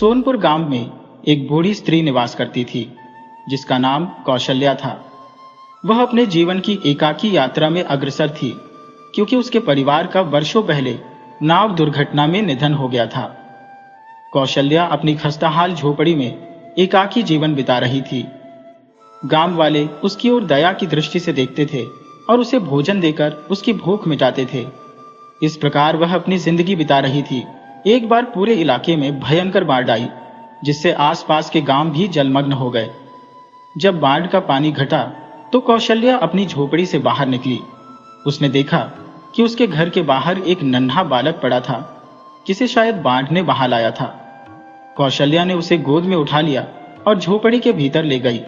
सोनपुर गांव में एक बूढ़ी स्त्री निवास करती थी जिसका नाम कौशल्या था। वह अपने जीवन की एकाकी यात्रा में अग्रसर थी क्योंकि उसके परिवार का वर्षों पहले नाव दुर्घटना में निधन हो गया था। कौशल्या अपनी खस्ताहाल झोपड़ी में एकाकी जीवन बिता रही थी। गांव वाले उसकी ओर दया की दृष्टि से देखते थे और उसे भोजन देकर उसकी भूख मिटाते थे। इस प्रकार वह अपनी जिंदगी बिता रही थी। एक बार पूरे इलाके में भयंकर बाढ़ आई जिससे आसपास के गांव भी जलमग्न हो गए। जब बाढ़ का पानी घटा तो कौशल्या अपनी झोपड़ी से बाहर निकली। उसने देखा कि उसके घर के बाहर एक नन्हा बालक पड़ा था जिसे शायद बाढ़ ने बहा लाया था। कौशल्या ने उसे गोद में उठा लिया और झोपड़ी के भीतर ले गई।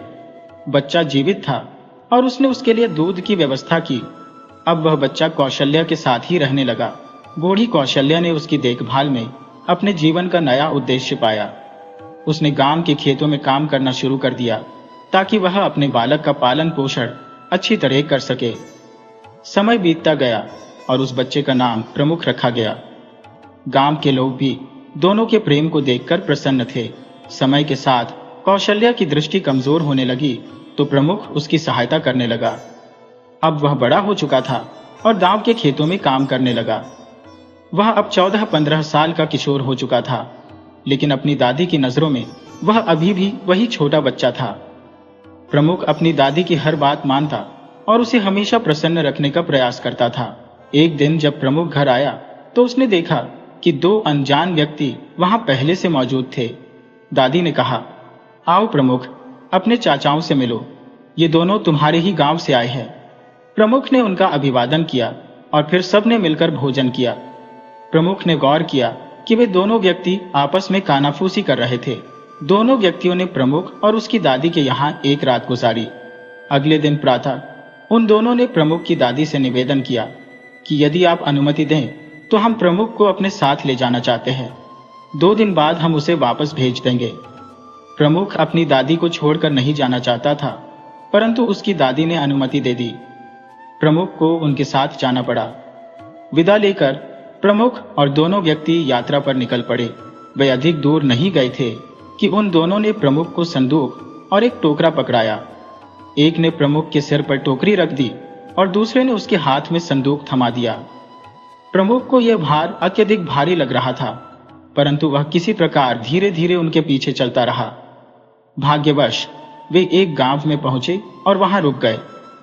बच्चा जीवित था और उसने उसके लिए दूध की व्यवस्था की। अब वह बच्चा कौशल्या के साथ ही रहने लगा। बूढ़ी कौशल्या ने उसकी देखभाल में अपने जीवन का नया उद्देश्य पाया। उसने गांव के खेतों में काम करना शुरू कर दिया ताकि वह अपने बालक का पालन पोषण अच्छी तरह कर सके। समय बीतता गया और उस बच्चे का नाम प्रमुख रखा गया। गांव के लोग भी दोनों के प्रेम को देखकर प्रसन्न थे। समय के साथ कौशल्या की दृष्टि कमजोर होने लगी तो प्रमुख उसकी सहायता करने लगा। अब वह बड़ा हो चुका था और गांव के खेतों में काम करने लगा। वह अब 14-15 साल का किशोर हो चुका था, लेकिन अपनी दादी की नजरों में वह अभी भी वही छोटा बच्चा था। प्रमुख अपनी दादी की हर बात मानता और उसे हमेशा प्रसन्न रखने का प्रयास करता था। एक दिन जब प्रमुख घर आया तो उसने देखा कि 2 अनजान व्यक्ति वहां पहले से मौजूद थे। दादी ने कहा, आओ प्रमुख, अपने चाचाओं से मिलो। ये दोनों तुम्हारे ही गांव से आए हैं। प्रमुख ने उनका अभिवादन किया और फिर सबने मिलकर भोजन किया। प्रमुख ने गौर किया कि वे दोनों व्यक्ति आपस में कानाफूसी कर रहे थे। दोनों व्यक्तियों ने प्रमुख और उसकी दादी के यहाँ एक रात गुजारी। अगले दिन प्रातः उन दोनों ने प्रमुख की दादी से निवेदन किया कि यदि आप अनुमति दें तो हम प्रमुख को अपने साथ ले जाना चाहते हैं। 2 दिन बाद हम उसे वापस भेज देंगे। प्रमुख अपनी दादी को छोड़कर नहीं जाना चाहता था, परंतु उसकी दादी ने अनुमति दे दी। प्रमुख को उनके साथ जाना पड़ा। विदा लेकर प्रमुख और दोनों व्यक्ति यात्रा पर निकल पड़े। वे अधिक दूर नहीं गए थे कि उन दोनों ने प्रमुख को संदूक और एक टोकरा पकड़ाया। एक ने प्रमुख के सिर पर टोकरी रख दी और दूसरे ने उसके हाथ में संदूक थमा दिया। प्रमुख को यह भार अत्यधिक भारी लग रहा था, परंतु वह किसी प्रकार धीरे धीरे उनके पीछे चलता रहा। भाग्यवश वे एक गांव में पहुंचे और वहां रुक गए।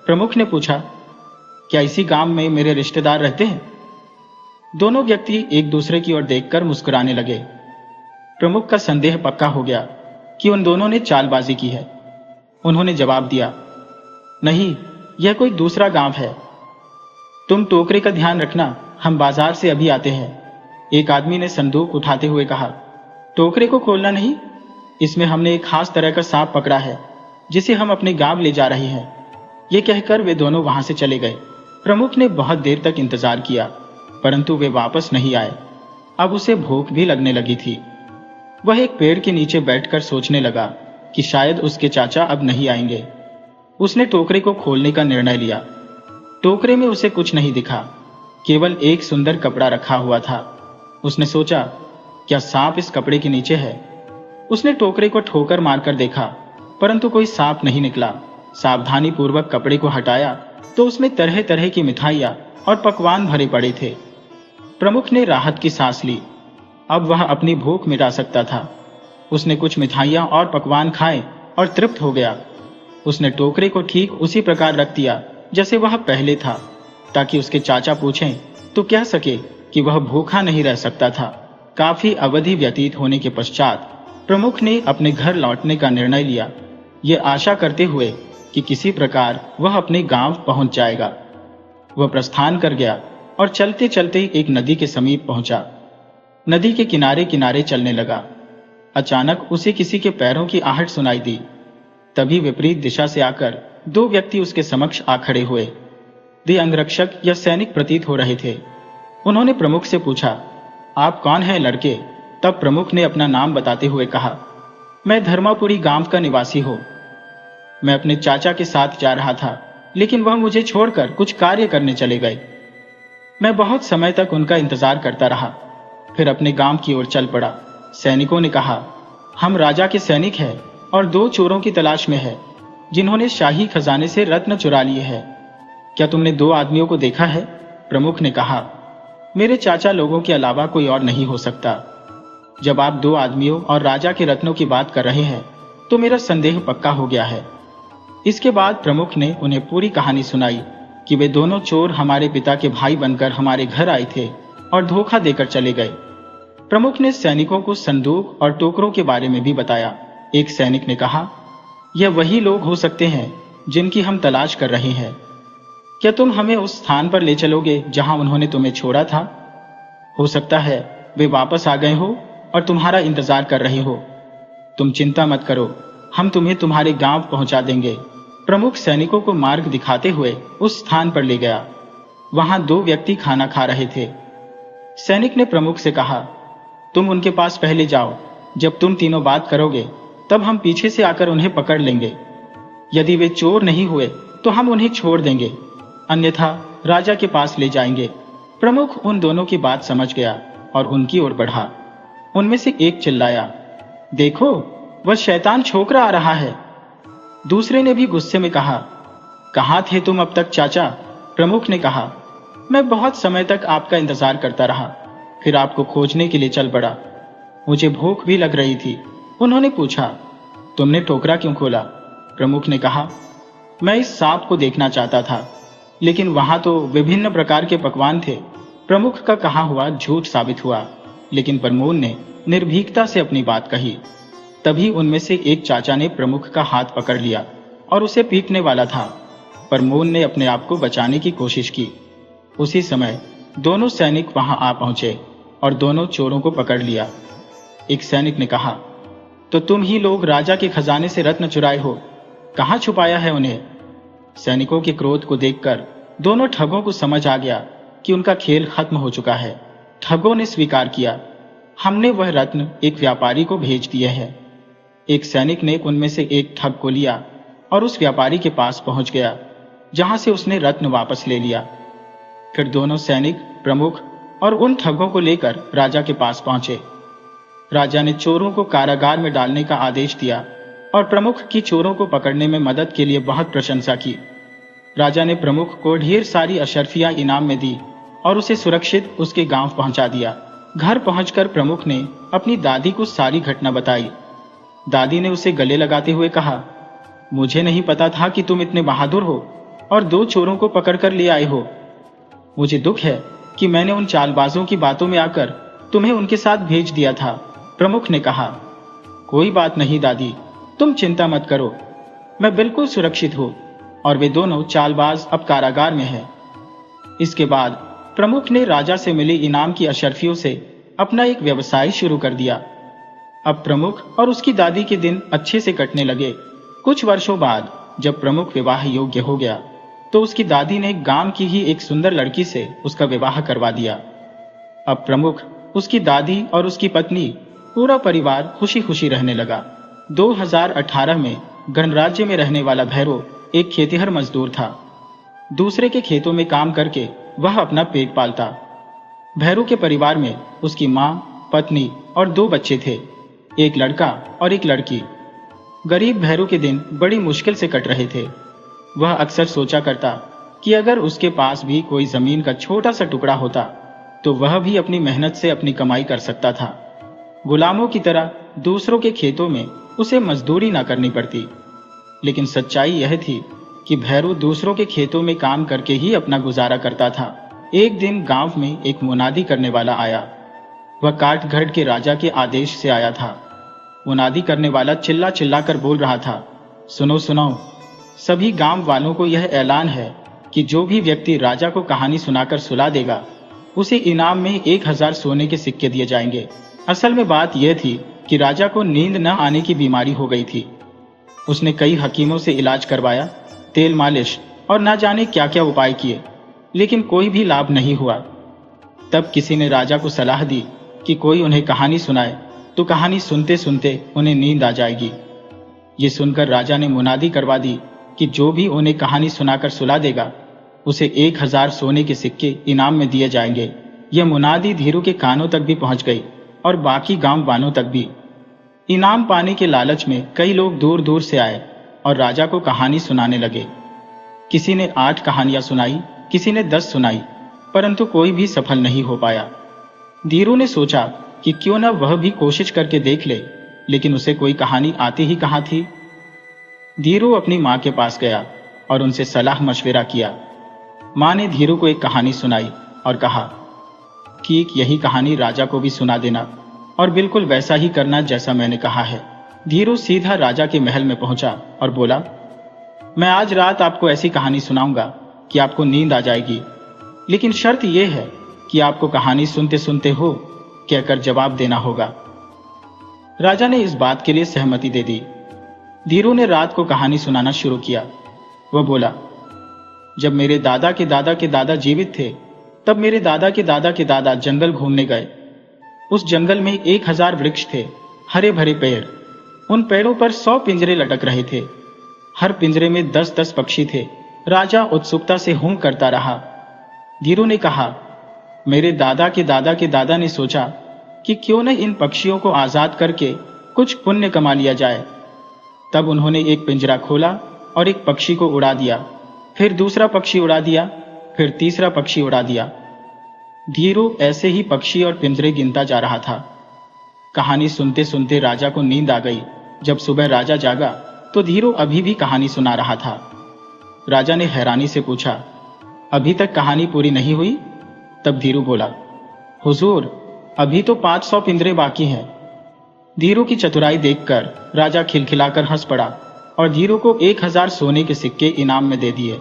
प्रमुख ने पूछा, क्या इसी गांव में मेरे रिश्तेदार रहते हैं? दोनों व्यक्ति एक दूसरे की ओर देखकर मुस्कुराने लगे। प्रमुख का संदेह पक्का हो गया कि उन दोनों ने चालबाजी की है। उन्होंने जवाब दिया, नहीं, यह कोई दूसरा गांव है। तुम टोकरे का ध्यान रखना, हम बाजार से अभी आते हैं। एक आदमी ने संदूक उठाते हुए कहा, टोकरे को खोलना नहीं, इसमें हमने एक खास तरह का सांप पकड़ा है जिसे हम अपने गांव ले जा रहे हैं। ये कहकर वे दोनों वहां से चले गए। प्रमुख ने बहुत देर तक इंतजार किया, परंतु वे वापस नहीं आए। अब उसे भूख भी लगने लगी थी। वह एक पेड़ के नीचे बैठकर सोचने लगा कि शायद उसके चाचा अब नहीं आएंगे। उसने टोकरे को खोलने का निर्णय लिया। टोकरे में उसे कुछ नहीं दिखा, केवल एक सुंदर कपड़ा रखा हुआ था। उसने सोचा, क्या सांप इस कपड़े के नीचे है? उसने टोकरे को ठोकर मारकर देखा, परंतु कोई सांप नहीं निकला। सावधानी पूर्वक कपड़े को हटाया तो उसमें तरह तरह की मिठाइयां और पकवान भरे पड़े थे। प्रमुख ने राहत की सांस ली। अब वह अपनी भूख मिटा सकता था। उसने कुछ मिठाइयां और पकवान खाए और तृप्त हो गया। उसने टोकरे को ठीक उसी प्रकार रख दिया जैसे वह पहले था, ताकि उसके चाचा पूछें तो कह सके कि वह भूखा नहीं रह सकता था। काफी अवधि व्यतीत होने के पश्चात प्रमुख ने अपने घर लौटने का निर्णय लिया, ये आशा करते हुए कि किसी प्रकार वह अपने गांव पहुंच जाएगा। वह प्रस्थान कर गया और चलते चलते एक नदी के समीप पहुंचा। नदी के किनारे किनारे चलने लगा। अचानक उसे किसी के पैरों की आहट सुनाई दी। तभी विपरीत दिशा से आकर 2 व्यक्ति उसके समक्ष आ खड़े हुए। वे अंगरक्षक या सैनिक प्रतीत हो रहे थे। उन्होंने प्रमुख से पूछा, आप कौन हैं लड़के? तब प्रमुख ने अपना नाम बताते हुए कहा, मैं धर्मापुरी गांव का निवासी हूं। मैं अपने चाचा के साथ जा रहा था, लेकिन वह मुझे छोड़कर कुछ कार्य करने चले गए। मैं बहुत समय तक उनका इंतजार करता रहा, फिर अपने गांव की ओर चल पड़ा। सैनिकों ने कहा, हम राजा के सैनिक हैं और 2 चोरों की तलाश में है जिन्होंने शाही खजाने से रत्न चुरा लिए हैं। क्या तुमने 2 आदमियों को देखा है? प्रमुख ने कहा। मेरे चाचा लोगों के अलावा कोई और नहीं हो सकता। जब आप 2 आदमियों और राजा के रत्नों की बात कर रहे हैं तो मेरा संदेह पक्का हो गया है। इसके बाद प्रमुख ने उन्हें पूरी कहानी सुनाई कि वे दोनों चोर हमारे पिता के भाई बनकर हमारे घर आए थे और धोखा देकर चले गए। प्रमुख ने सैनिकों को संदूक और टोकरों के बारे में भी बताया। एक सैनिक ने कहा, यह वही लोग हो सकते हैं जिनकी हम तलाश कर रहे हैं। क्या तुम हमें उस स्थान पर ले चलोगे जहां उन्होंने तुम्हें छोड़ा था? हो सकता है वे वापस आ गए हो और तुम्हारा इंतजार कर रहे हो। तुम चिंता मत करो, हम तुम्हें तुम्हारे गांव पहुंचा देंगे। प्रमुख सैनिकों को मार्ग दिखाते हुए उस स्थान पर ले गया। वहां 2 व्यक्ति खाना खा रहे थे। सैनिक ने प्रमुख से कहा, तुम उनके पास पहले जाओ। जब तुम तीनों बात करोगे तब हम पीछे से आकर उन्हें पकड़ लेंगे। यदि वे चोर नहीं हुए तो हम उन्हें छोड़ देंगे, अन्यथा राजा के पास ले जाएंगे। प्रमुख उन दोनों की बात समझ गया और उनकी ओर बढ़ा। उनमें से एक चिल्लाया, देखो, वह शैतान छोकरा आ रहा है। दूसरे ने भी गुस्से में कहा, कहां थे तुम अब तक चाचा? प्रमुख ने कहा, मैं बहुत समय तक आपका इंतजार करता रहा, फिर आपको खोजने के लिए चल पड़ा। मुझे भूख भी लग रही थी। उन्होंने पूछा, तुमने टोकरा क्यों खोला? प्रमुख ने कहा, मैं इस सांप को देखना चाहता था, लेकिन वहां तो विभिन्न प्रकार के पकवान थे। प्रमुख का कहा हुआ झूठ साबित हुआ, लेकिन प्रमोद ने निर्भीकता से अपनी बात कही। तभी उनमें से एक चाचा ने प्रमुख का हाथ पकड़ लिया और उसे पीटने वाला था। प्रमोद ने अपने आप को बचाने की कोशिश की। उसी समय दोनों सैनिक वहां आ पहुंचे और दोनों चोरों को पकड़ लिया। एक सैनिक ने कहा, तो तुम ही लोग राजा के खजाने से रत्न चुराए हो, कहां छुपाया है उन्हें? सैनिकों के क्रोध को देखकर दोनों ठगों को समझ आ गया कि उनका खेल खत्म हो चुका है। ठगों ने स्वीकार किया, हमने वह रत्न एक व्यापारी को भेज दिए हैं। एक सैनिक ने उनमें से एक ठग को लिया और उस व्यापारी के पास पहुंच गया, जहां से उसने रत्न वापस ले लिया। फिर दोनों सैनिक प्रमुख और उन ठगों को लेकर राजा के पास पहुंचे। राजा ने चोरों को कारागार में डालने का आदेश दिया और प्रमुख की चोरों को पकड़ने में मदद के लिए बहुत प्रशंसा की। राजा ने प्रमुख को ढेर सारी अशर्फियां इनाम में दी और उसे सुरक्षित उसके गांव पहुंचा दिया। घर पहुंचकर प्रमुख ने अपनी दादी को सारी घटना बताई। दादी ने उसे गले लगाते हुए कहा, मुझे नहीं पता था कि तुम इतने बहादुर हो और 2 चोरों को पकड़कर ले आए हो। मुझे दुख है कि मैंने उन चालबाजों की बातों में आकर तुम्हें उनके साथ भेज दिया था। प्रमुख ने कहा, कोई बात नहीं दादी, तुम चिंता मत करो, मैं बिल्कुल सुरक्षित हूं और वे दोनों चालबाज अब कारागार में हैं। इसके बाद प्रमुख ने राजा से मिली इनाम की अशर्फियों से अपना एक व्यवसाय शुरू कर दिया। अब प्रमुख और उसकी दादी के दिन अच्छे से कटने लगे। कुछ वर्षों बाद जब प्रमुख विवाह योग्य हो गया तो उसकी दादी ने गांव की ही एक सुंदर लड़की से उसका विवाह करवा दिया। अब प्रमुख, उसकी दादी और उसकी पत्नी, पूरा परिवार खुशी खुशी रहने लगा। 2018 में गणराज्य में रहने वाला भैरव एक खेतिहर मजदूर था। दूसरे के खेतों में काम करके वह अपना पेट पालता। भैरव के परिवार में उसकी माँ, पत्नी और 2 बच्चे थे, एक लड़का और एक लड़की। गरीब भैरव के दिन बड़ी मुश्किल से कट रहे थे। वह अक्सर सोचा करता कि अगर उसके पास भी कोई जमीन का छोटा सा टुकड़ा होता तो वह भी अपनी मेहनत से अपनी कमाई कर सकता था। गुलामों की तरह दूसरों के खेतों में उसे मजदूरी ना करनी पड़ती। लेकिन सच्चाई यह थी कि भैरव दूसरों के खेतों में काम करके ही अपना गुजारा करता था। एक दिन गांव में एक मुनादी करने वाला आया। वह काठगढ़ के राजा के आदेश से आया था। मुनादी करने वाला चिल्ला चिल्ला कर बोल रहा था, सुनो सुनो, सभी गांव वालों को यह ऐलान है कि जो भी व्यक्ति राजा को कहानी सुनाकर सुला देगा उसे इनाम में 1000 सोने के सिक्के दिए जाएंगे। असल में बात यह थी कि राजा को नींद न आने की बीमारी हो गई थी। उसने कई हकीमों से इलाज करवाया, तेल मालिश और न जाने क्या क्या उपाय किए, लेकिन कोई भी लाभ नहीं हुआ। तब किसी ने राजा को सलाह दी कि कोई उन्हें कहानी सुनाए तो कहानी सुनते सुनते उन्हें नींद आ जाएगी। ये सुनकर राजा ने मुनादी करवा दी कि जो भी उन्हें कहानी सुनाकर सुला देगा उसे 1000 सोने के सिक्के इनाम में दिए जाएंगे। यह मुनादी धीरू के कानों तक भी पहुंच गई और बाकी गांव वालों तक भी। इनाम पाने के लालच में कई लोग दूर दूर से आए और राजा को कहानी सुनाने लगे। किसी ने 8 कहानियां सुनाई, किसी ने 10 सुनाई, परंतु कोई भी सफल नहीं हो पाया। धीरू ने सोचा कि क्यों न वह भी कोशिश करके देख ले, लेकिन उसे कोई कहानी आती ही कहाँ थी। धीरू अपनी माँ के पास गया और उनसे सलाह मशविरा किया। माँ ने धीरू को एक कहानी सुनाई और कहा कि यही कहानी राजा को भी सुना देना और बिल्कुल वैसा ही करना जैसा मैंने कहा है। धीरू सीधा राजा के महल में पहुंचा और बोला, मैं आज रात आपको ऐसी कहानी सुनाऊंगा कि आपको नींद आ जाएगी, लेकिन शर्त यह है कि आपको कहानी सुनते सुनते हो कहकर जवाब देना होगा। राजा ने इस बात के लिए सहमति दे दी। धीरू ने रात को कहानी सुनाना शुरू किया। वह बोला, जब मेरे दादा के दादा के दादा जीवित थे, तब मेरे दादा के दादा के दादा जंगल घूमने गए। उस जंगल में 1000 वृक्ष थे, हरे भरे पेड़। उन पेड़ों पर 100 पिंजरे लटक रहे थे। हर पिंजरे में 10-10 पक्षी थे। राजा उत्सुकता से हूं करता रहा। धीरू ने कहा, मेरे दादा के दादा के दादा ने सोचा कि क्यों न इन पक्षियों को आजाद करके कुछ पुण्य कमा लिया जाए। तब उन्होंने एक पिंजरा खोला और एक पक्षी को उड़ा दिया, फिर दूसरा पक्षी उड़ा दिया, फिर तीसरा पक्षी उड़ा दिया। धीरू ऐसे ही पक्षी और पिंजरे गिनता जा रहा था। कहानी सुनते सुनते राजा को नींद आ गई। जब सुबह राजा जागा तो धीरू अभी भी कहानी सुना रहा था। राजा ने हैरानी से पूछा, अभी तक कहानी पूरी नहीं हुई? तब धीरू बोला, हुजूर, अभी तो 500 पिंजरे बाकी हैं। धीरू की चतुराई देखकर राजा खिलखिलाकर हंस पड़ा और धीरू को 1000 सोने के सिक्के इनाम में दे दिए।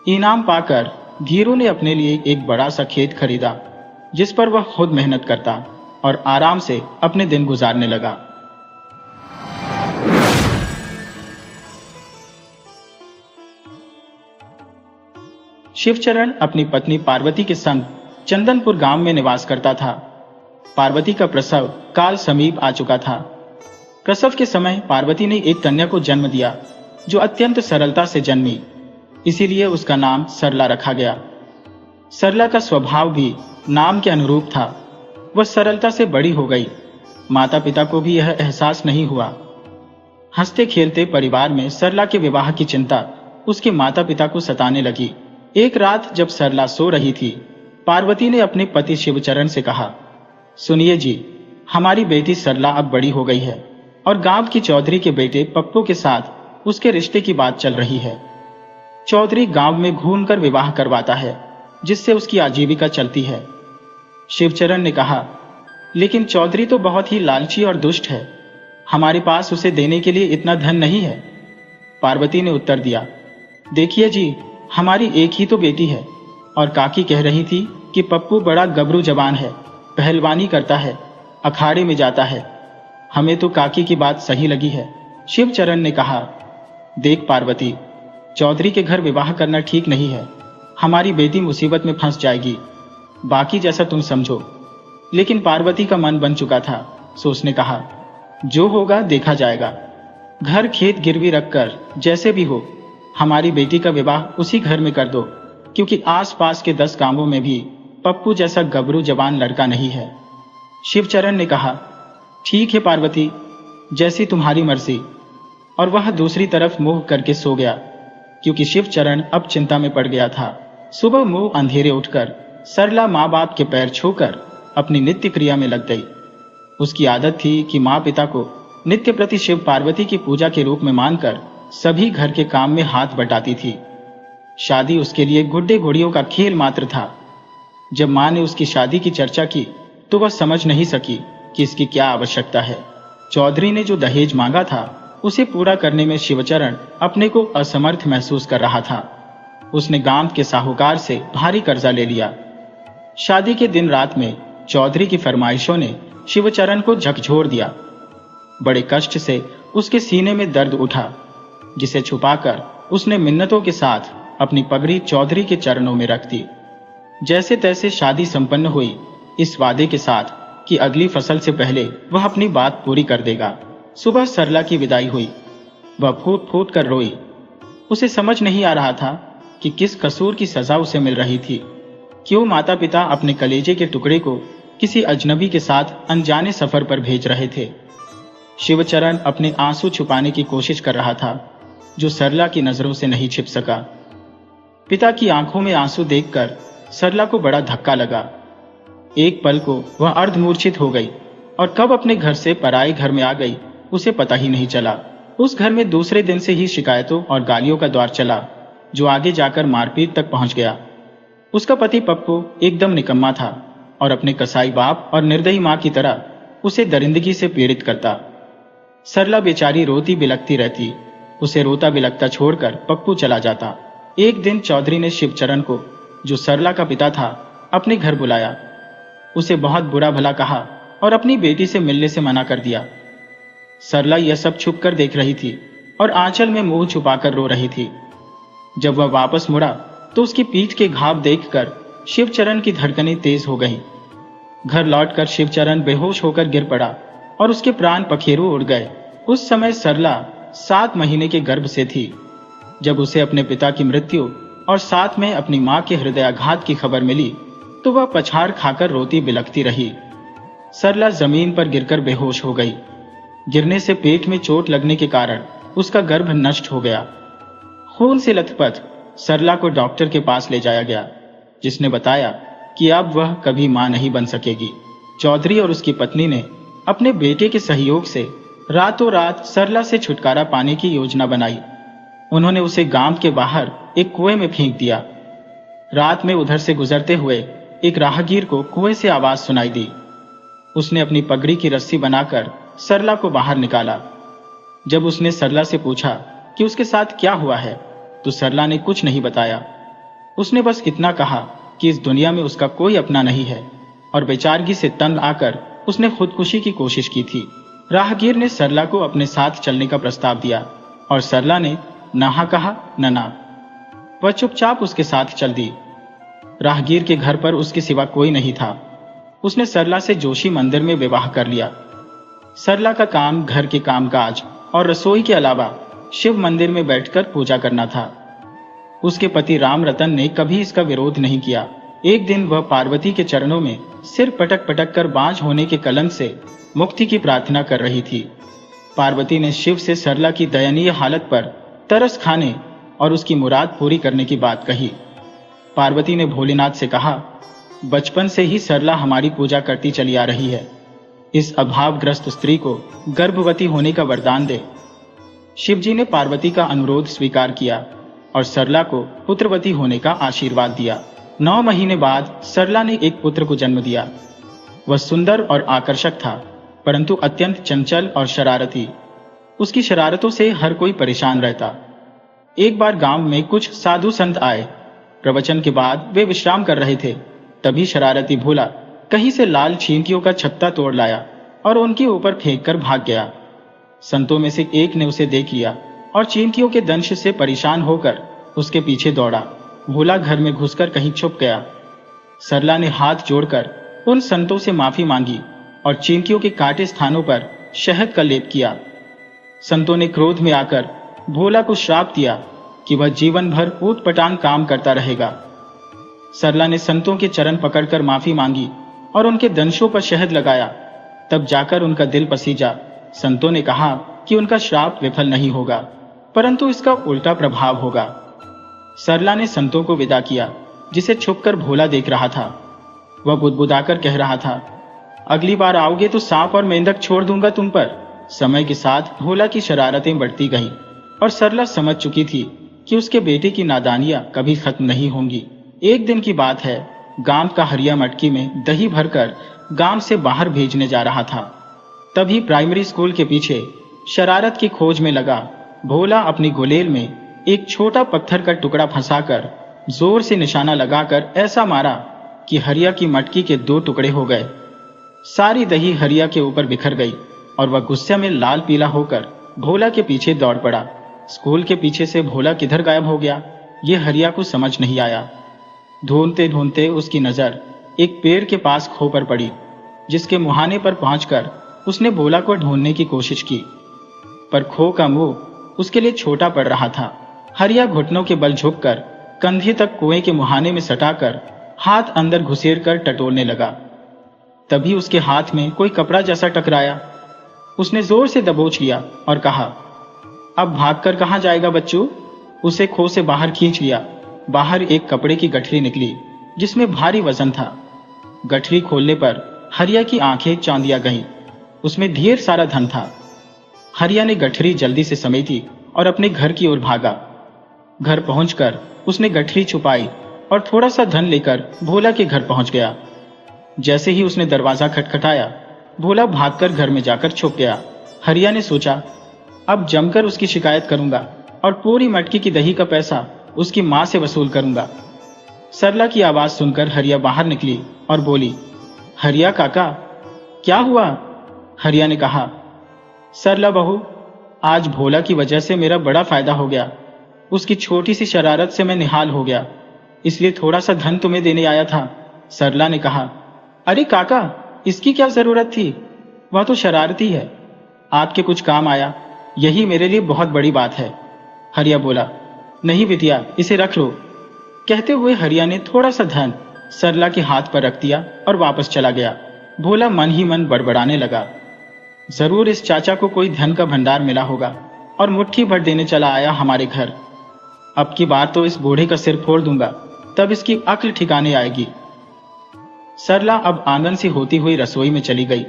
इनाम पाकर धीरू ने अपने लिए एक बड़ा सा खेत खरीदा, जिस पर वह खुद मेहनत करता और आराम से अपने दिन गुजारने लगा। शिवचरण अपनी पत्नी पार्वती के संग चंदनपुर गांव में निवास करता था। पार्वती का प्रसव काल समीप आ चुका था। प्रसव के समय पार्वती ने एक कन्या को जन्म दिया, जो अत्यंत सरलता से जन्मी, इसीलिए उसका नाम सरला रखा गया। सरला का स्वभाव भी नाम के अनुरूप था। वह सरलता से बड़ी हो गई। माता पिता को भी यह एहसास नहीं हुआ। हंसते खेलते परिवार में सरला के विवाह की चिंता उसके माता पिता को सताने लगी। एक रात जब सरला सो रही थी, पार्वती ने अपने पति शिवचरण से कहा, सुनिए जी, हमारी बेटी सरला अब बड़ी हो गई है और गांव की चौधरी के बेटे पप्पू के साथ उसके रिश्ते की बात चल रही है। चौधरी गांव में घूमकर विवाह करवाता है, जिससे उसकी आजीविका चलती है। शिवचरण ने कहा, लेकिन चौधरी तो बहुत ही लालची और दुष्ट है। हमारे पास उसे देने के लिए इतना धन नहीं है। पार्वती ने उत्तर दिया, देखिए जी, हमारी एक ही तो बेटी है और काकी कह रही थी कि पप्पू बड़ा गबरू जवान है, पहलवानी करता है, अखाड़े में जाता है। हमें तो काकी की बात सही लगी है। शिवचरण ने कहा, देख पार्वती, चौधरी के घर विवाह करना ठीक नहीं है। हमारी बेटी मुसीबत में फंस जाएगी। बाकी जैसा तुम समझो। लेकिन पार्वती का मन बन चुका था, सो उसने कहा, जो होगा देखा जाएगा। घर खेत गिरवी रखकर जैसे भी हो हमारी बेटी का विवाह उसी घर में कर दो, क्योंकि आसपास के 10 गांवों में भी पप्पू जैसा गबरू जवान लड़का नहीं है। शिवचरण ने कहा, ठीक है पार्वती, जैसी तुम्हारी मर्जी। और वह दूसरी तरफ मुंह करके सो गया, क्योंकि शिवचरण अब चिंता में पड़ गया था। सुबह मुंह अंधेरे उठकर सरला माँ बाप के पैर छूकर अपनी नित्य क्रिया में लग गई। उसकी आदत थी कि माँ पिता को नित्य प्रति शिव पार्वती की पूजा के रूप में मानकर सभी घर के काम में हाथ बटाती थी। शादी उसके लिए गुड्डे घोड़ियों का खेल मात्र था। जब माँ ने उसकी शादी की चर्चा की तो वह समझ नहीं सकी कि इसकी क्या आवश्यकता है। चौधरी ने जो दहेज मांगा था उसे पूरा करने में शिवचरण अपने को असमर्थ महसूस कर रहा था। उसने गांव के साहूकार से भारी कर्जा ले लिया। शादी के दिन रात में चौधरी की फरमाइशों ने शिवचरण को झकझोर दिया। बड़े कष्ट से उसके सीने में दर्द उठा, जिसे छुपाकर उसने मिन्नतों के साथ अपनी पगड़ी चौधरी के चरणों में रख दी। जैसे तैसे शादी संपन्न हुई, इस वादे के साथ कि अगली फसल से पहले वह अपनी बात पूरी कर देगा। सुबह सरला की विदाई हुई। वह फूट फूट कर रोई। उसे समझ नहीं आ रहा था कि किस कसूर की सजा उसे मिल रही थी। क्यों माता पिता अपने कलेजे के टुकड़े को किसी अजनबी के साथ अनजाने सफर पर भेज रहे थे। शिवचरण अपने आंसू छुपाने की कोशिश कर रहा था, जो सरला की नजरों से नहीं छिप सका। पिता की आंखों में आंसू देखकर सरला को बड़ा धक्का लगा। एक पल को वह अर्धमूर्छित हो गई और कब अपने घर से पराए घर में आ गई उसे पता ही नहीं चला। उस घर में दूसरे दिन से ही शिकायतों और गालियों का दौर चला, जो आगे जाकर मारपीट तक पहुंच गया। उसका पति पप्पू एकदम निकम्मा था और अपने कसाई बाप और निर्दयी मां की तरह उसे दरिंदगी से पीड़ित करता। सरला बेचारी रोती बिलखती रहती। उसे रोता बिलखता छोड़कर पप्पू चला जाता। एक दिन चौधरी ने शिवचरण को, जो सरला का पिता था, अपने घर बुलाया। उसे बहुत बुरा भला कहा और अपनी बेटी से मिलने से मना कर दिया। सरला यह सब छुप कर देख रही थी और आंचल में मुंह छुपाकर रो रही थी। जब वह वापस मुड़ा तो उसकी पीठ के घाव देखकर शिवचरण की धड़कनें तेज हो गईं। घर लौटकर शिवचरण बेहोश होकर गिर पड़ा और उसके प्राण पखेरु उड़ गए। उस समय सरला 7 महीने के गर्भ से थी। जब उसे अपने पिता की मृत्यु और साथ में अपनी मां के हृदयाघात की खबर मिली तो वह पछाड़ खाकर रोती बिलखती रही। सरला जमीन पर गिरकर बेहोश हो गई। गिरने से पेट में चोट लगने के कारण उसका गर्भ नष्ट हो गया। खून से लथपथ सरला को डॉक्टर के पास ले जाया गया, जिसने बताया कि अब वह कभी मां नहीं बन सकेगी। चौधरी और उसकी पत्नी ने अपने बेटे के सहयोग से रातों रात सरला से छुटकारा पाने की योजना बनाई। उन्होंने उसे गांव के बाहर एक कुएं में फेंक दिया। रात में उधर से गुजरते हुए एक राहगीर को कुएं से आवाज सुनाई दी। उसने अपनी पगड़ी की रस्सी बनाकर सरला को बाहर निकाला। जब उसने सरला से पूछा कि उसके साथ क्या हुआ है, तो सरला ने कुछ नहीं बताया। उसने बस इतना कहा कि इस दुनिया में उसका कोई अपना नहीं है और बेचारगी से तंग आकर उसने खुदकुशी की कोशिश की थी। राहगीर ने सरला को अपने साथ चलने का प्रस्ताव दिया और सरला ने ना कहा न ना। वह चुपचाप उसके साथ चल दी। राहगीर के घर पर उसके सिवा कोई नहीं था। उसने सरला से जोशी मंदिर में विवाह कर लिया। सरला का काम घर के कामकाज और रसोई के अलावा शिव मंदिर में बैठकर पूजा करना था। उसके पति राम रतन ने कभी इसका विरोध नहीं किया। एक दिन वह पार्वती के चरणों में सिर पटक पटक कर बांझ होने के कलंक से मुक्ति की प्रार्थना कर रही थी। पार्वती ने शिव से सरला की दयनीय हालत पर तरस खाने और उसकी मुराद पूरी करने की बात कही। पार्वती ने भोलेनाथ से कहा, बचपन से ही सरला हमारी पूजा करती चली आ रही है। इस अभावग्रस्त स्त्री को गर्भवती होने का वरदान दे। शिवजी ने पार्वती का अनुरोध स्वीकार किया और सरला को पुत्रवती होने का आशीर्वाद दिया। 9 महीने बाद सरला ने एक पुत्र को जन्म दिया। वह सुंदर और आकर्षक था, परंतु अत्यंत चंचल और शरारती। उसकी शरारतों से हर कोई परेशान रहता। एक बार गांव में कुछ साधु संत आए। प्रवचन के बाद वे विश्राम कर रहे थे। तभी शरारती भोला कहीं से लाल चींटियों का छत्ता तोड़ लाया और उनके ऊपर फेंक कर भाग गया। संतों में से एक ने उसे देख लिया और चींटियों के दंश से परेशान होकर उसके पीछे दौड़ा। भोला घर में घुसकर कहीं छुप गया। सरला ने हाथ जोड़कर उन संतों से माफी मांगी और चींटियों के काटे स्थानों पर शहद का लेप किया। संतों ने क्रोध में आकर भोला को श्राप दिया कि वह जीवन भर ऊटपटांग काम करता रहेगा। सरला ने संतों के चरण पकड़कर माफी मांगी और उनके दंशों पर शहद लगाया। तब जाकर उनका दिल पसीजा। संतों ने कहा कि उनका श्राप विफल नहीं होगा, परंतु इसका उल्टा प्रभाव होगा। सरला ने संतों को विदा किया, जिसे छुपकर भोला देख रहा था। वह बुदबुदाकर कह रहा था, अगली बार आओगे तो सांप और मेंढक छोड़ दूंगा तुम पर। समय के साथ भोला की शरारतें बढ़ती गईं और सरला समझ चुकी थी कि उसके बेटे की नादानियां कभी खत्म नहीं होंगी। एक दिन की बात है, गांव का हरिया मटकी में दही भरकर गांव से बाहर भेजने जा रहा था। तभी प्राइमरी स्कूल के पीछे शरारत की खोज में लगा भोला अपनी गुलेल में एक छोटा पत्थर का टुकड़ा फंसाकर जोर से निशाना लगाकर ऐसा मारा कि हरिया की मटकी के 2 टुकड़े हो गए। सारी दही हरिया के ऊपर बिखर गई और वह गुस्से में लाल पीला होकर भोला के पीछे दौड़ पड़ा। स्कूल के पीछे से भोला किधर गायब हो गया, ये हरिया को समझ नहीं आया। ढूंढते ढूंढते उसकी नजर एक पेड़ के पास खो पर पड़ी, जिसके मुहाने पर पहुंचकर उसने भोला को ढूंढने की कोशिश की, पर खो का मुंह उसके लिए छोटा पड़ रहा था। हरिया घुटनों के बल झुककर कंधे तक कुएं के मुहाने में सटाकर हाथ अंदर घुसेर कर टटोलने लगा। तभी उसके हाथ में कोई कपड़ा जैसा टकराया। उसने जोर से दबोच लिया और कहा, अब भागकर कहाँ जाएगा बच्चू? उसे खो से बाहर खींच लिया। बाहर एक कपड़े की गठरी निकली जिसमें भारी वजन था। गठरी खोलने पर हरिया की आंखें चौंधिया गईं। उसमें ढेर सारा धन था। हरिया ने गठरी जल्दी से समेटी और अपने घर की ओर भागा। घर पहुंचकर उसने गठरी छुपाई और थोड़ा सा धन लेकर भोला के घर पहुंच गया। जैसे ही उसने दरवाजा खटखटाया, भोला भागकर घर में जाकर छुप गया। हरिया ने सोचा, अब जमकर उसकी शिकायत करूंगा और पूरी मटकी की दही का पैसा उसकी मां से वसूल करूंगा। सरला की आवाज सुनकर हरिया बाहर निकली और बोली, हरिया काका, क्या हुआ? हरिया ने कहा, सरला बहू, आज भोला की वजह से मेरा बड़ा फायदा हो गया। उसकी छोटी सी शरारत से मैं निहाल हो गया, इसलिए थोड़ा सा धन तुम्हें देने आया था। सरला ने कहा, अरे काका, इसकी क्या जरूरत थी? वह तो शरारती है। आपके कुछ काम आया, यही मेरे लिए बहुत बड़ी बात है। हरिया बोला, नहीं बिटिया, इसे रख लो। कहते हुए हरिया ने थोड़ा सा धन सरला के हाथ पर रख दिया और वापस चला गया। भोला मन ही मन बड़बड़ाने लगा, जरूर इस चाचा को कोई धन का भंडार मिला होगा और मुट्ठी भर देने चला आया हमारे घर। अब की बार तो इस बूढ़े का सिर फोड़ दूंगा, तब इसकी अक्ल ठिकाने आएगी। सरला अब आंगन से होती हुई रसोई में चली गई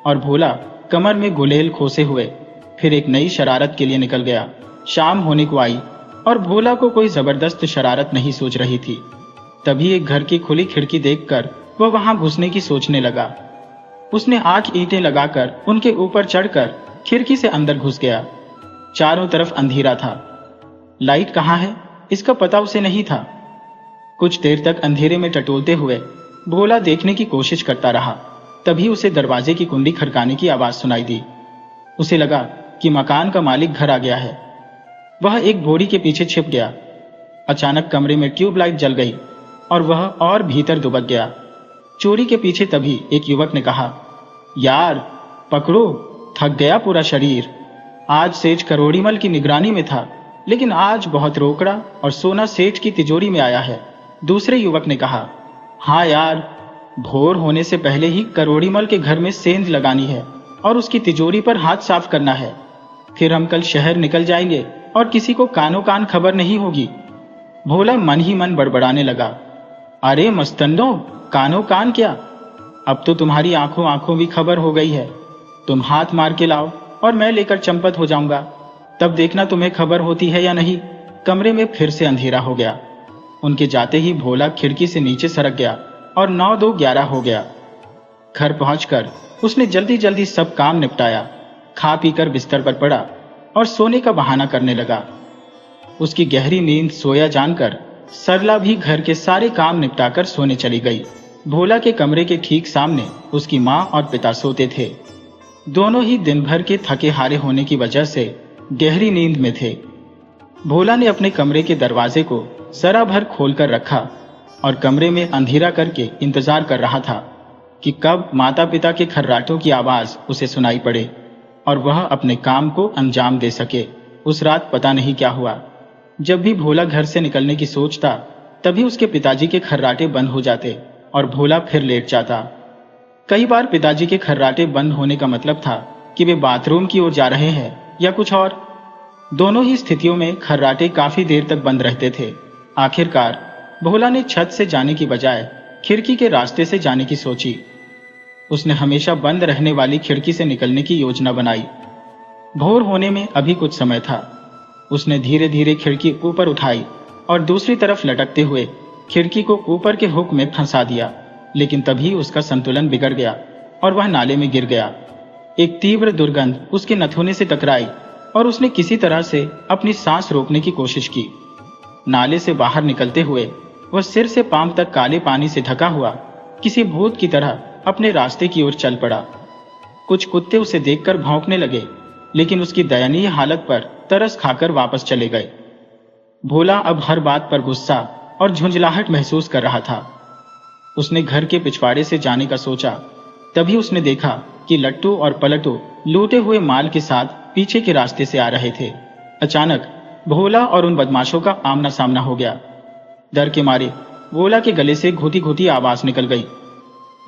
और भोला कमर में गुलेल खोसे हुए फिर एक नई शरारत के लिए निकल गया। शाम होने को आई और भोला को कोई जबरदस्त शरारत नहीं सोच रही थी। तभी एक घर की खुली खिड़की देखकर वह वहां घुसने की सोचने लगा। उसने 8 ईंटें लगाकर उनके ऊपर चढ़कर खिड़की से अंदर घुस गया। चारों तरफ अंधेरा था। लाइट कहाँ है, इसका पता उसे नहीं था। कुछ देर तक अंधेरे में टटोलते हुए भोला देखने की कोशिश करता रहा। तभी उसे दरवाजे की कुंडी खड़काने की आवाज सुनाई दी। उसे लगा कि मकान का मालिक घर आ गया है। वह एक बोरी के पीछे छिप गया। अचानक कमरे में ट्यूबलाइट जल गई और वह और भीतर दुबक गया। चोरी के पीछे तभी एक युवक ने कहा, यार पकड़ो, थक गया पूरा शरीर। आज सेठ करोड़ीमल की निगरानी में था, लेकिन आज बहुत रोकड़ा और सोना सेठ की तिजोरी में आया है। दूसरे युवक ने कहा, हाँ यार, भोर होने से पहले ही करोड़ीमल के घर में सेंध लगानी है और उसकी तिजोरी पर हाथ साफ करना है। फिर हम कल शहर निकल जाएंगे और किसी को कानो कान खबर नहीं होगी। भोला मन ही मन बड़बड़ाने लगा, अरे मस्तंडो, कानो कान क्या? अब तो तुम्हारी आंखों आंखों भी खबर हो गई है। तुम हाथ मार के लाओ और मैं लेकर चंपत हो जाऊंगा, तब देखना तुम्हें खबर होती है या नहीं। कमरे में फिर से अंधेरा हो गया। उनके जाते ही भोला खिड़की से नीचे सरक गया और 9-2-11 हो गया। घर पहुंचकर उसने जल्दी जल्दी सब काम निपटाया, खा पीकर बिस्तर पर पड़ा और सोने का बहाना करने लगा। उसकी गहरी नींद सोया जानकर सरला भी घर के सारे काम निपटाकर सोने चली गई। भोला के कमरे के ठीक सामने उसकी माँ और पिता सोते थे। दोनों ही दिन भर के थके हारे होने की वजह से गहरी नींद में थे। भोला ने अपने कमरे के दरवाजे को जरा भर खोलकर रखा और कमरे में अंधेरा करके इंतजार कर रहा था कि कब माता पिता के खर्राटों की आवाज उसे सुनाई पड़े और वह अपने काम को अंजाम दे सके। उस रात पता नहीं क्या हुआ, जब भी भोला घर से निकलने की सोचता तभी उसके पिताजी के खर्राटे बंद हो जाते और भोला फिर लेट जाता। कई बार पिताजी के खर्राटे बंद होने का मतलब था कि वे बाथरूम की ओर जा रहे हैं या कुछ और। दोनों ही स्थितियों में खर्राटे काफी देर तक बंद रहते थे। आखिरकार भोला ने छत से जाने की बजाय खिड़की के रास्ते से जाने की सोची। उसने हमेशा बंद रहने वाली खिड़की से निकलने की योजना बनाई। भोर होने में अभी कुछ समय था। उसने धीरे धीरे खिड़की ऊपर उठाई और दूसरी तरफ लटकते हुए खिड़की को ऊपर के हुक में फंसा दिया, लेकिन तभी उसका संतुलन बिगड़ गया और वह नाले में गिर गया। एक तीव्र दुर्गंध उसके नथुने से टकराई और उसने किसी तरह से अपनी सांस रोकने की कोशिश की। नाले से बाहर निकलते हुए वह सिर से पांव तक काले पानी से ढका हुआ किसी भूत की तरह अपने रास्ते की ओर चल पड़ा। कुछ कुत्ते उसे देखकर भौंकने लगे, लेकिन उसकी दयनीय हालत पर तरस खाकर वापस चले गए। भोला अब हर बात पर गुस्सा और झुंझलाहट महसूस कर रहा था। उसने घर के पिछवाड़े से जाने का सोचा, तभी उसने देखा कि लट्टू और पलटू लूटे हुए माल के साथ पीछे के रास्ते से आ रहे थे। अचानक भोला और उन बदमाशों का आमना सामना हो गया। डर के मारे भोला के गले से घुटी घुटी आवाज निकल गई।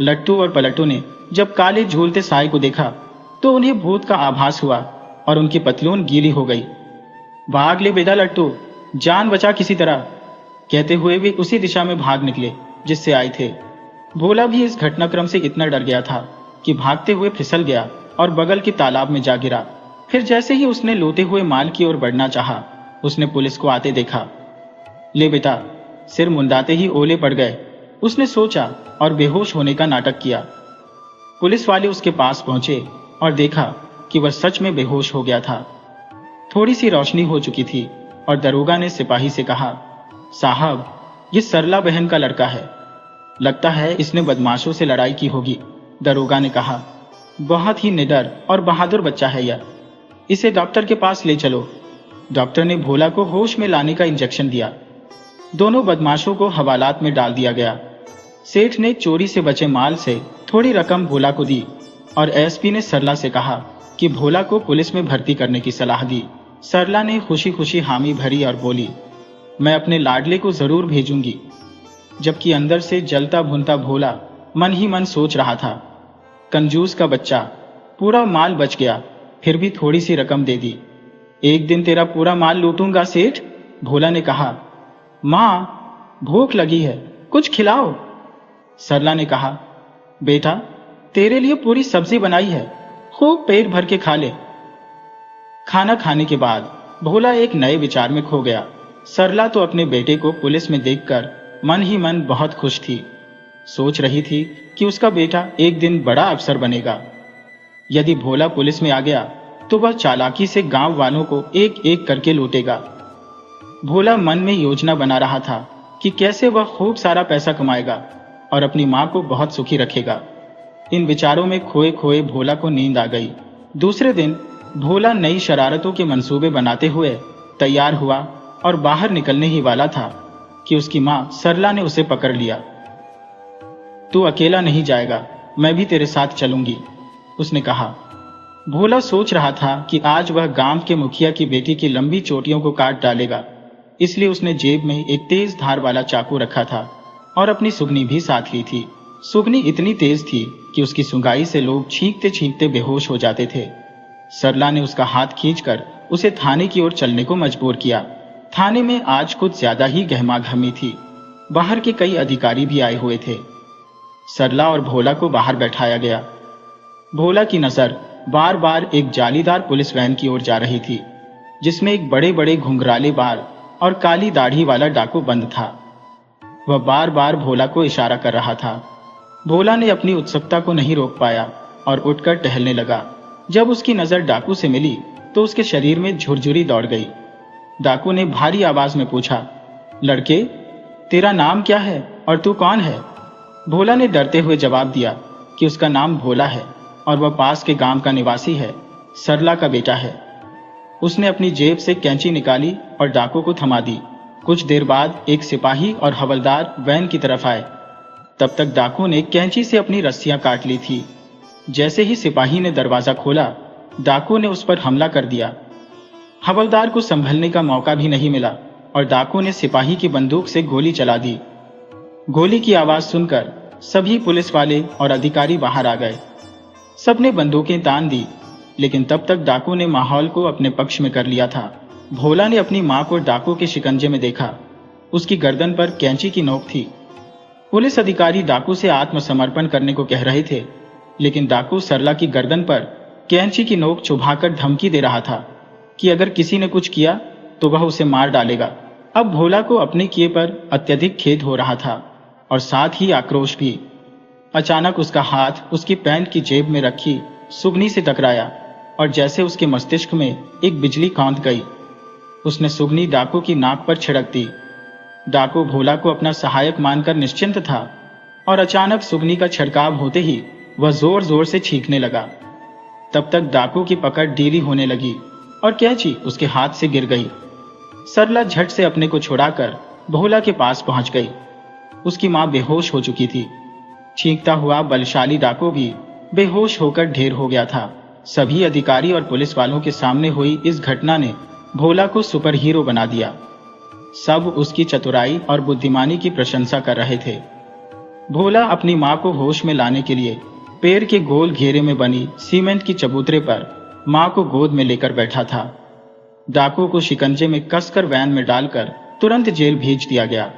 लट्टू और पलटू ने जब काले झूलते साए को देखा तो उन्हें भूत का आभास हुआ और उनकी पतलून गीली हो गई। भाग ले बेटा लट्टू, जान बचा किसी तरह, कहते हुए वे उसी दिशा में भाग निकले जिससे आए थे। भोला भी इस घटनाक्रम से इतना डर गया था कि भागते हुए फिसल गया और बगल के तालाब में जा गिरा। फिर जैसे ही उसने लौटे हुए माल की ओर बढ़ना चाहा, उसने पुलिस को आते देखा। ले बेटा, सिर मुंडाते ही ओले पड़ गए, उसने सोचा और बेहोश होने का नाटक किया। पुलिस वाले उसके पास पहुंचे और देखा कि वह सच में बेहोश हो गया था। थोड़ी सी रोशनी हो चुकी थी और दरोगा ने सिपाही से कहा, साहब, ये सरला बहन का लड़का है, लगता है इसने बदमाशों से लड़ाई की होगी। दरोगा ने कहा, बहुत ही निडर और बहादुर बच्चा है यह, इसे डॉक्टर के पास ले चलो। डॉक्टर ने भोला को होश में लाने का इंजेक्शन दिया। दोनों बदमाशों को हवालात में डाल दिया गया। सेठ ने चोरी से बचे माल से थोड़ी रकम भोला को दी और एसपी ने सरला से कहा कि भोला को पुलिस में भर्ती करने की सलाह दी। सरला ने खुशी खुशी हामी भरी और बोली, मैं अपने लाडले को जरूर भेजूंगी। जबकि अंदर से जलता भुनता भोला मन ही मन सोच रहा था, कंजूस का बच्चा, पूरा माल बच गया, फिर भी थोड़ी सी रकम दे दी। एक दिन तेरा पूरा माल लूटूंगा सेठ, भोला ने कहा। माँ, भूख लगी है, कुछ खिलाओ। सरला ने कहा, बेटा, तेरे लिए पूरी सब्जी बनाई है, खूब पेट भर के खा ले। खाना खाने के बाद भोला एक नए विचार में खो गया। सरला तो अपने बेटे को पुलिस में देखकर मन ही मन बहुत खुश थी। सोच रही थी कि उसका बेटा एक दिन बड़ा अफसर बनेगा। यदि भोला पुलिस में आ गया तो वह चालाकी से गांव वालों को एक एक करके लूटेगा। भोला मन में योजना बना रहा था कि कैसे वह खूब सारा पैसा कमाएगा और अपनी मां को बहुत सुखी रखेगा। इन विचारों में खोए खोए भोला को नींद आ गई। दूसरे दिन भोला नई शरारतों के मंसूबे बनाते हुए तैयार हुआ और बाहर निकलने ही वाला था कि उसकी मां सरला ने उसे पकड़ लिया। तू अकेला नहीं जाएगा, मैं भी तेरे साथ चलूंगी, उसने कहा। भोला सोच रहा था कि आज वह गांव के मुखिया की बेटी की लंबी चोटियों को काट डालेगा, इसलिए उसने जेब में एक तेज धार वाला चाकू रखा था और अपनी सुगनी भी साथ ली थी। सुगनी इतनी तेज थी कि उसकी सुंगाई से लोग छींकते छींकते बेहोश हो जाते थे। सरला ने उसका हाथ खींचकर उसे थाने की ओर चलने को मजबूर किया। थाने में आज कुछ ज्यादा ही गहमागहमी थी। बाहर के कई अधिकारी भी आए हुए थे। सरला और भोला को बाहर बैठाया गया। भोला की नजर बार बार एक जालीदार पुलिस वैन की ओर जा रही थी, जिसमें एक बड़े बड़े घुंघराले बाल और काली दाढ़ी वाला डाकू बंद था। वह बार बार भोला को इशारा कर रहा था। भोला ने अपनी उत्सुकता को नहीं रोक पाया और उठकर टहलने लगा। जब उसकी नजर डाकू से मिली तो उसके शरीर में झुरझुरी दौड़ गई। डाकू ने भारी आवाज में पूछा, लड़के, तेरा नाम क्या है और तू कौन है? भोला ने डरते हुए जवाब दिया कि उसका नाम भोला है और वह पास के गांव का निवासी है, सरला का बेटा है। उसने अपनी जेब से कैंची निकाली और डाकू को थमा दी। कुछ देर बाद एक सिपाही और हवलदार वैन की तरफ आए। तब तक डाकू ने कैंची से अपनी रस्सियां काट ली थी। जैसे ही सिपाही ने दरवाजा खोला, डाकू ने उस पर हमला कर दिया। हवलदार को संभलने का मौका भी नहीं मिला और डाकू ने सिपाही की बंदूक से गोली चला दी। गोली की आवाज सुनकर सभी पुलिस वाले और अधिकारी बाहर आ गए। सबने बंदूकें तान दी, लेकिन तब तक डाकू ने माहौल को अपने पक्ष में कर लिया था। भोला ने अपनी मां को डाकू के शिकंजे में देखा। उसकी गर्दन पर कैंची की नोक थी। पुलिस अधिकारी डाकू से आत्मसमर्पण करने को कह रहे थे, लेकिन डाकू सरला की गर्दन पर कैंची की नोक चुभाकर धमकी दे रहा था कि अगर किसी ने कुछ किया तो वह उसे मार डालेगा। अब भोला को अपने किए पर अत्यधिक खेद हो रहा था और साथ ही आक्रोश भी। अचानक उसका हाथ उसकी पैंट की जेब में रखी सुगनी से टकराया और जैसे उसके मस्तिष्क में एक बिजली कौंध गई। उसने सुगनी डाकू की नाक पर छिड़क दी। डाकू भोला को अपना सहायक मानकर निश्चिंत था और अचानक सुगनी का छिड़काव होते ही वह जोर जोर से चीखने लगा। तब तक डाकू की पकड़ ढीली होने लगी और कैंची उसके हाथ से गिर गई। सरला झट से अपने को छुड़ाकर भोला के पास पहुंच गई। उसकी मां बेहोश हो चुकी थी। चीखता हुआ बलशाली डाकू भी बेहोश होकर ढेर हो गया था। सभी अधिकारी और पुलिस वालों के सामने हुई इस घटना ने भोला को सुपर हीरो बना दिया। सब उसकी चतुराई और बुद्धिमानी की प्रशंसा कर रहे थे। भोला अपनी मां को होश में लाने के लिए पेड़ के गोल घेरे में बनी सीमेंट की चबूतरे पर मां को गोद में लेकर बैठा था। डाकू को शिकंजे में कसकर वैन में डालकर तुरंत जेल भेज दिया गया।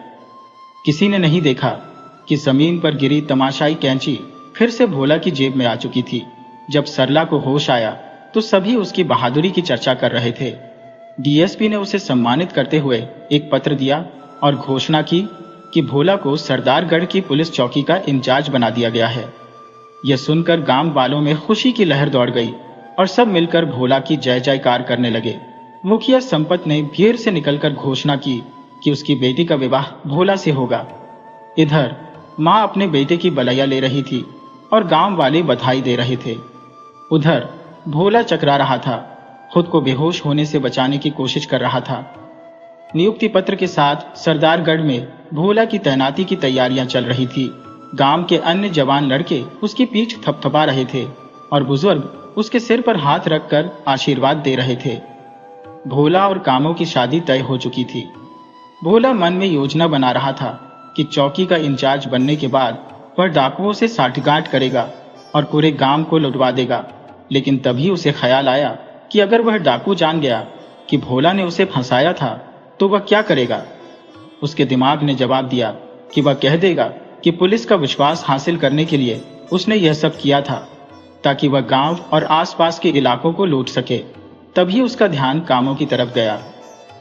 किसी ने नहीं देखा कि जमीन पर गिरी तमाशाई कैंची फिर से भोला की जेब में आ चुकी थी। जब सरला को होश आया तो सभी उसकी बहादुरी की चर्चा कर रहे थे। डीएसपी ने उसे सम्मानित करते हुए एक पत्र दिया और घोषणा की कि भोला को सरदारगढ़ की पुलिस चौकी का इंचार्ज बना दिया गया है। यह सुनकर गांव वालों में खुशी की लहर दौड़ गई और सब मिलकर भोला की जय जयकार करने लगे। मुखिया संपत ने भीड़ से निकलकर घोषणा की कि उसकी बेटी का विवाह भोला से होगा। इधर मां अपने बेटे की बलैया ले रही थी और गांव वाले बधाई दे रहे थे। उधर भोला चकरा रहा था, खुद को बेहोश होने से बचाने की कोशिश कर रहा था। नियुक्ति पत्र के साथ सरदारगढ़ में भोला की तैनाती की तैयारियां चल रही थी। गांव के अन्य जवान लड़के उसकी पीठ थपथपा रहे थे और बुजुर्ग उसके सिर पर हाथ रखकर आशीर्वाद दे रहे थे। भोला और कामों की शादी तय हो चुकी थी। भोला मन में योजना बना रहा था कि चौकी का इंचार्ज बनने के बाद वह डाकुओं से साठगांठ करेगा और पूरे गांव को लुटवा देगा। लेकिन तभी उसे ख्याल आया कि अगर वह डाकू जान गया कि भोला ने उसे फंसाया था तो वह क्या करेगा। उसके दिमाग ने जवाब दिया कि वह कह देगा कि पुलिस का विश्वास हासिल करने के लिए उसने यह सब किया था, ताकि वह गांव और आसपास के इलाकों को लूट सके। तभी उसका ध्यान कामों की तरफ गया।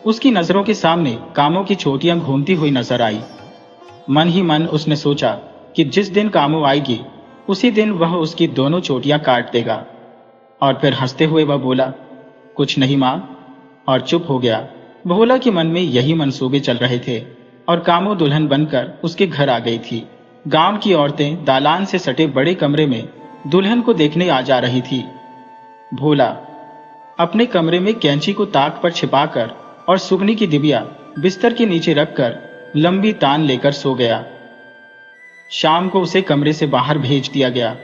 उसकी नजरों के सामने कामों की चोटियां घूमती हुई नजर आई। मन ही मन उसने सोचा कि जिस दिन कामों आएगी उसी दिन वह उसकी दोनों चोटियां काट देगा। और फिर हंसते हुए वह बोला, कुछ नहीं मां, और चुप हो गया। भोला के मन में यही मंसूबे चल रहे थे और कामों दुल्हन बनकर उसके घर आ गई थी। गांव की औरतें दालान से सटे बड़े कमरे में दुल्हन को देखने आ जा रही थी। भोला अपने कमरे में कैंची को ताक पर छिपाकर और सुगनी की डिबिया बिस्तर के नीचे रखकर लंबी तान लेकर सो गया। शाम को उसे कमरे से बाहर भेज दिया गया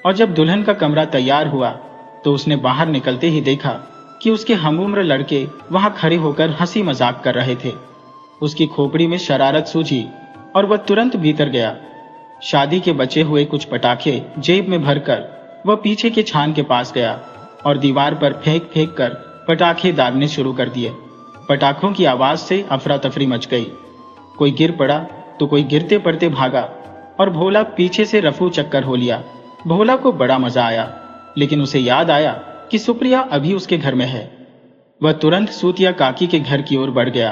और जब दुल्हन का कमरा तैयार हुआ तो उसने बाहर निकलते ही देखा कि उसके हमउम्र लड़के वहां खड़े होकर हंसी मजाक कर रहे थे। उसकी खोपड़ी में शरारत सूझी और वह तुरंत भीतर गया। शादी के बचे हुए कुछ पटाखे जेब में भरकर वह पीछे के छान के पास गया और दीवार पर फेंक फेंक कर पटाखे दागने शुरू कर दिए। पटाखों की आवाज से अफरा तफरी मच गई। कोई गिर पड़ा तो कोई गिरते पड़ते भागा और भोला पीछे से रफू चक्कर हो लिया। भोला को बड़ा मजा आया, लेकिन उसे याद आया कि सुप्रिया अभी उसके घर में है। वह तुरंत सूतिया काकी के घर की ओर बढ़ गया।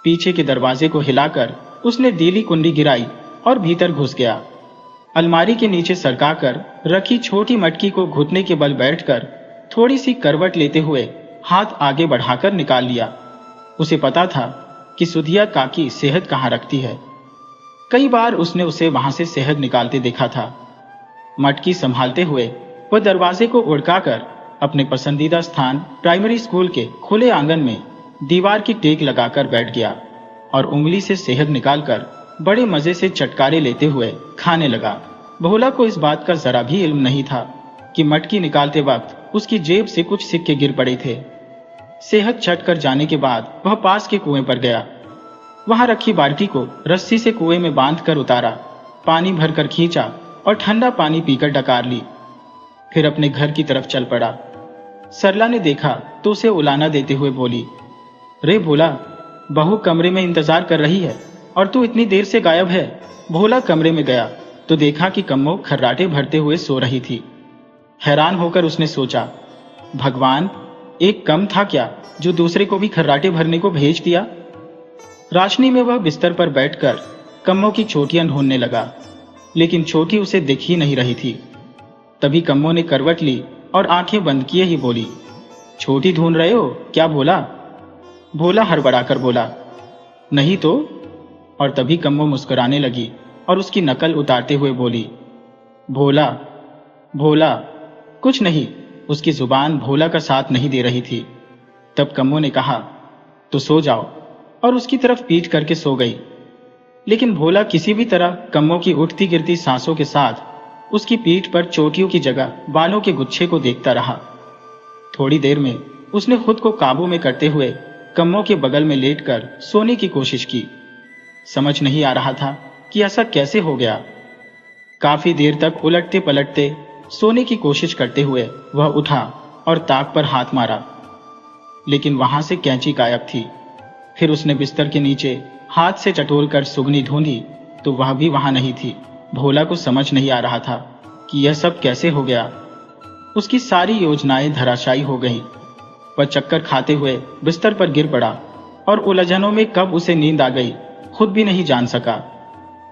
पीछे के दरवाजे को हिलाकर उसने डीली कुंडी गिराई और भीतर घुस गया। अलमारी के नीचे सरकाकर रखी छोटी मटकी को घुटने के बल बैठकर थोड़ी सी करवट लेते हुए हाथ आगे बढ़ाकर निकाल लिया। उसे पता था कि सुधिया काकी सेहत कहाँ रखती है। कई बार उसने उसे वहां से सेहत निकालते देखा था। मटकी संभालते हुए वह दरवाजे को उड़काकर अपने पसंदीदा स्थान प्राइमरी स्कूल के खुले आंगन में दीवार की टेक लगाकर बैठ गया और उंगली से सेहत निकालकर बड़े मजे से चटकारे लेते हुए खाने लगा। भोला को इस बात का जरा भी इल्म नहीं था कि मटकी निकालते वक्त उसकी जेब से कुछ सिक्के गिर पड़े थे। सेहत चट कर जाने के बाद वह पास के कुएं पर गया। वहां रखी बाल्टी को रस्सी से कुएं में बांधकर उतारा, पानी भरकर खींचा और ठंडा पानी पीकर डकार ली। फिर अपने घर की तरफ चल पड़ा। सरला ने देखा तो उसे उलाना देते हुए बोली, रे भोला, बहू कमरे में इंतजार कर रही है और तू इतनी देर से गायब है। भोला कमरे में गया तो देखा कि कम्मो खर्राटे भरते हुए सो रही थी। हैरान होकर उसने सोचा, भगवान, एक कम था क्या जो दूसरे को भी खर्राटे भरने को भेज दिया। राशनी में वह बिस्तर पर बैठकर कम्मो की चोटियां ढूंढने लगा, लेकिन छोटी उसे दिख ही नहीं रही थी। तभी कम्मो ने करवट ली और आंखें बंद किए ही बोली, छोटी ढूंढ रहे हो क्या भोला? भोला हड़बड़ाकर बोला, नहीं तो। और तभी कम्मो मुस्कुराने लगी और उसकी नकल उतारते हुए बोली, भोला भोला। कुछ नहीं, उसकी जुबान भोला का साथ नहीं दे रही थी। तब कम्मो ने कहा, तो सो जाओ, और उसकी तरफ पीठ करके सो गई। लेकिन भोला किसी भी तरह कम्मो की उठती गिरती सांसों के साथ उसकी पीठ पर चोटियों की जगह बालों के गुच्छे को देखता रहा। थोड़ी देर में उसने खुद को काबू में करते हुए कम्मो के बगल में लेटकर सोने की कोशिश की। समझ नहीं आ रहा था कि ऐसा कैसे हो गया। काफी देर तक उलटते पलटते सोने की कोशिश करते हुए वह उठा और ताक पर हाथ मारा, लेकिन वहां से कैंची गायब थी। फिर उसने बिस्तर के नीचे हाथ से टटोलकर सुगनी ढूंढी तो वह भी वहां नहीं थी। भोला को समझ नहीं आ रहा था कि यह सब कैसे हो गया। उसकी सारी योजनाएं धराशायी हो गईं। वह चक्कर खाते हुए बिस्तर पर गिर पड़ा और उलझनों में कब उसे नींद आ गई खुद भी नहीं जान सका,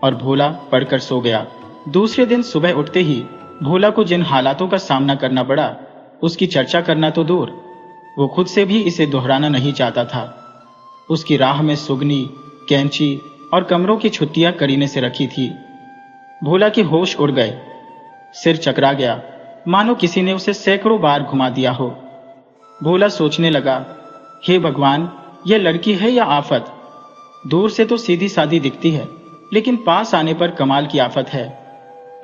और भोला पड़कर सो गया। दूसरे दिन सुबह उठते ही भोला को जिन हालातों का सामना करना पड़ा उसकी चर्चा करना तो दूर, वो खुद से भी इसे दोहराना नहीं चाहता था। उसकी राह में सुगनी, कैंची और कमरों की छुट्टियां करीने से रखी थी। भोला के होश उड़ गए, सिर चकरा गया, मानो किसी ने उसे सैकड़ों बार घुमा दिया हो। भोला सोचने लगा, हे भगवान, यह लड़की है या आफत? दूर से तो सीधी सादी दिखती है, लेकिन पास आने पर कमाल की आफत है।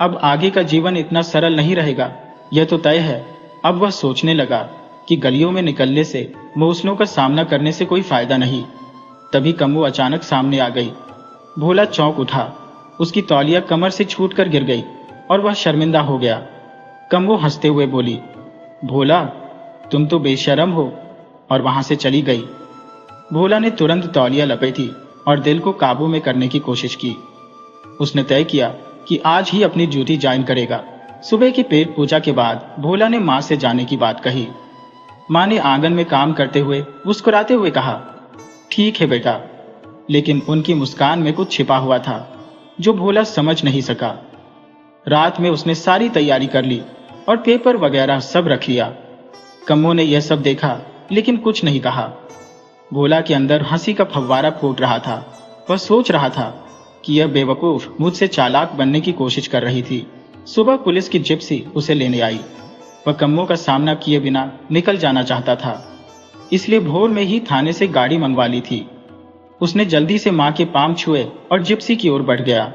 अब आगे का जीवन इतना सरल नहीं रहेगा, यह तो तय है। अब वह सोचने लगा कि गलियों में निकलने से, मौसलों का सामना करने से कोई फायदा नहीं। तभी कम्मो अचानक सामने आ गई। भोला चौंक उठा, उसकी तौलिया कमर से छूटकर गिर गई और वह शर्मिंदा हो गया। कम्मो हंसते हुए बोली, भोला, तुम तो बेशर्म हो, और वहां से चली गई। भोला ने तुरंत तौलिया लपेटी और दिल को काबू में करने की कोशिश की। उसने तय किया कि आज ही अपनी ड्यूटी ज्वाइन करेगा। सुबह की पेट पूजा के बाद भोला ने मां से जाने की बात कही। मां ने आंगन में काम करते हुए मुस्कुराते हुए कहा, ठीक है बेटा, लेकिन उनकी मुस्कान में कुछ छिपा हुआ था जो भोला समझ नहीं सका। रात में उसने सारी तैयारी कर ली और पेपर वगैरह सब रख लिया। कम्मो ने यह सब देखा लेकिन कुछ नहीं कहा। भोला के अंदर हंसी का फव्वारा फूट रहा था। वह सोच रहा था कि यह बेवकूफ मुझसे चालाक बनने की कोशिश कर रही थी। सुबह पुलिस की जिप्सी उसे लेने आई। वह कम्मो का सामना किए बिना निकल जाना चाहता था, इसलिए भोर में ही थाने से गाड़ी मंगवा ली थी। उसने जल्दी से मां के पांव छुए और जिप्सी की ओर बढ़ गया।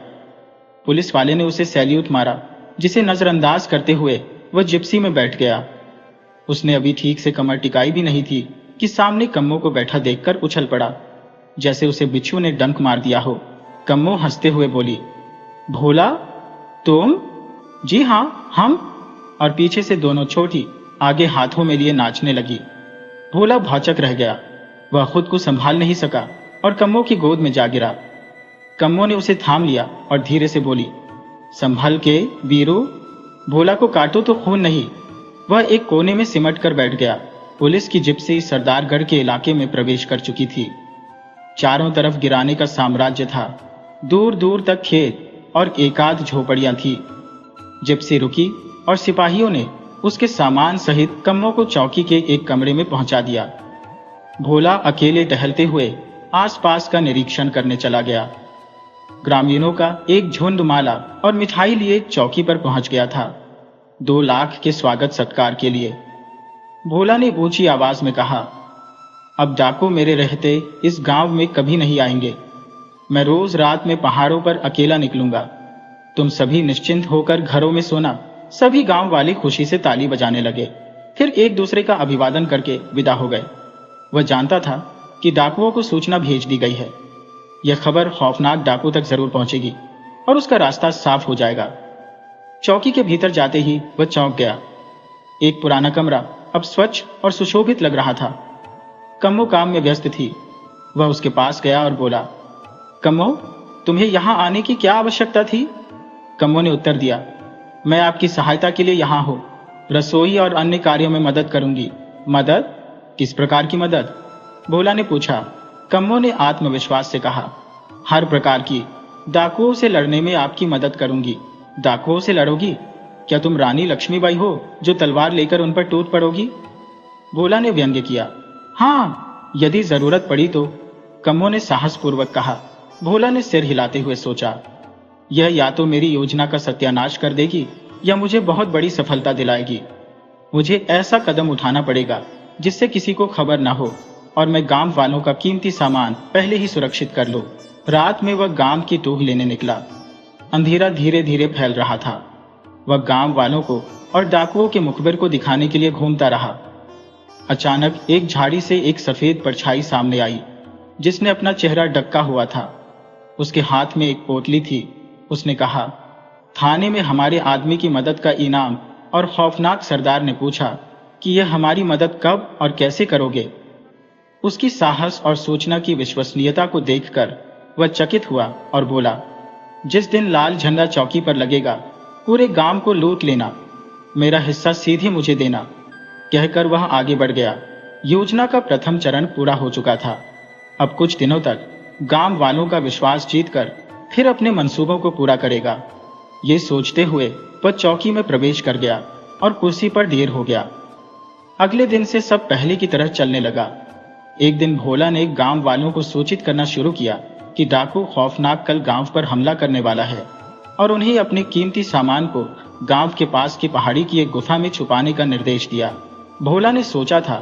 पुलिस वाले ने उसे सैल्यूट मारा, जिसे नजरअंदाज करते हुए वह जिप्सी में बैठ गया। उसने अभी ठीक से कमर टिकाई भी नहीं थी कि सामने कम्मो को बैठा देखकर उछल पड़ा, जैसे उसे बिच्छू ने डंक मार दिया हो। कम्मो हंसते हुए बोली, भोला, तुम? जी हां, हम। और पीछे से दोनों छोटी आगे हाथों में लिए नाचने लगी। भोला भौचक रह गया। वह खुद को संभाल नहीं सका और कम्मो की गोद में जा गिरा। कम्मो ने उसे थाम लिया और धीरे से बोली, संभल के वीरू, भोला को काटो तो खून नहीं। वह एक कोने में सिमट कर बैठ गया। पुलिस की जिप्सी सरदारगढ़ के इलाके में प्रवेश कर चुकी थी। चारों तरफ गिराने का साम्राज्य था। दूर दूर तक खेत और एकाध झोपड़ियां थी। जिप्सी रुकी और सिपाहियों ने उसके सामान सहित कम्मो को चौकी के एक कमरे में पहुंचा दिया। भोला अकेले टहलते हुए आसपास का निरीक्षण करने चला गया। ग्रामीणों का एक झुंड माला और मिठाई लिए चौकी पर पहुंच गया था, 2 लाख के स्वागत सत्कार के लिए। भोला ने ऊंची आवाज में कहा, अब डाकू मेरे रहते इस गांव में कभी नहीं आएंगे। मैं रोज रात में पहाड़ों पर अकेला निकलूंगा। तुम सभी निश्चिंत होकर घरों में सोना। सभी गांव वाले खुशी से ताली बजाने लगे, फिर एक दूसरे का अभिवादन करके विदा हो गए। वह जानता था कि डाकुओं को सूचना भेज दी गई है। यह खबर खौफनाक डाकू तक जरूर पहुंचेगी और उसका रास्ता साफ हो जाएगा। चौकी के भीतर जाते ही वह चौंक गया। एक पुराना कमरा अब स्वच्छ और सुशोभित लग रहा था। कम्मो काम में व्यस्त थी। वह उसके पास गया और बोला, कम्मो, तुम्हें यहां आने की क्या आवश्यकता थी? कम्मो ने उत्तर दिया, मैं आपकी सहायता के लिए यहां हूं। रसोई और अन्य कार्यों में मदद करूंगी। मदद? किस प्रकार की मदद? भोला ने पूछा। कम्मो ने आत्मविश्वास से कहा, हर प्रकार की। डाकुओं से लड़ने में आपकी मदद करूंगी। डाकुओं से लड़ोगी? क्या तुम रानी लक्ष्मीबाई हो जो तलवार लेकर उन पर टूट पड़ोगी? भोला ने व्यंग्य किया। हाँ, यदि जरूरत पड़ी तो, कम्मो ने साहसपूर्वक कहा। भोला ने सिर हिलाते हुए सोचा, यह या तो मेरी योजना का सत्यानाश कर देगी या मुझे बहुत बड़ी सफलता दिलाएगी। मुझे ऐसा कदम उठाना पड़ेगा जिससे किसी को खबर न हो और मैं गांव वालों का कीमती सामान पहले ही सुरक्षित कर लूं। रात में वह गांव की टूह लेने निकला। अंधेरा धीरे धीरे फैल रहा था। वह गांव वालों को और डाकुओं के मुखबिर को दिखाने के लिए घूमता रहा। अचानक एक झाड़ी से एक सफेद परछाई सामने आई, जिसने अपना चेहरा ढका हुआ था। उसके हाथ में एक पोटली थी। उसने कहा, थाने में हमारे आदमी की मदद का इनाम और खौफनाक सरदार ने पूछा कि यह हमारी मदद कब और कैसे करोगे। उसकी साहस और सूचना की विश्वसनीयता को देखकर वह चकित हुआ और बोला, जिस दिन लाल झंडा चौकी पर लगेगा पूरे गांव को लूट लेना, मेरा हिस्सा सीधे मुझे देना। कहकर वह आगे बढ़ गया। योजना का प्रथम चरण पूरा हो चुका था। अब कुछ दिनों तक गांव वालों का विश्वास जीतकर फिर अपने मंसूबों को पूरा करेगा। ये सोचते हुए वह चौकी में प्रवेश कर गया और कुर्सी पर देर हो गया। अगले दिन से सब पहले की तरह चलने लगा। एक दिन भोला ने गांव वालों को सूचित करना शुरू किया कि डाकू खौफनाक कल गांव पर हमला करने वाला है और उन्हें अपने कीमती सामान को गांव के पास की पहाड़ी की एक गुफा में छुपाने का निर्देश दिया। भोला ने सोचा था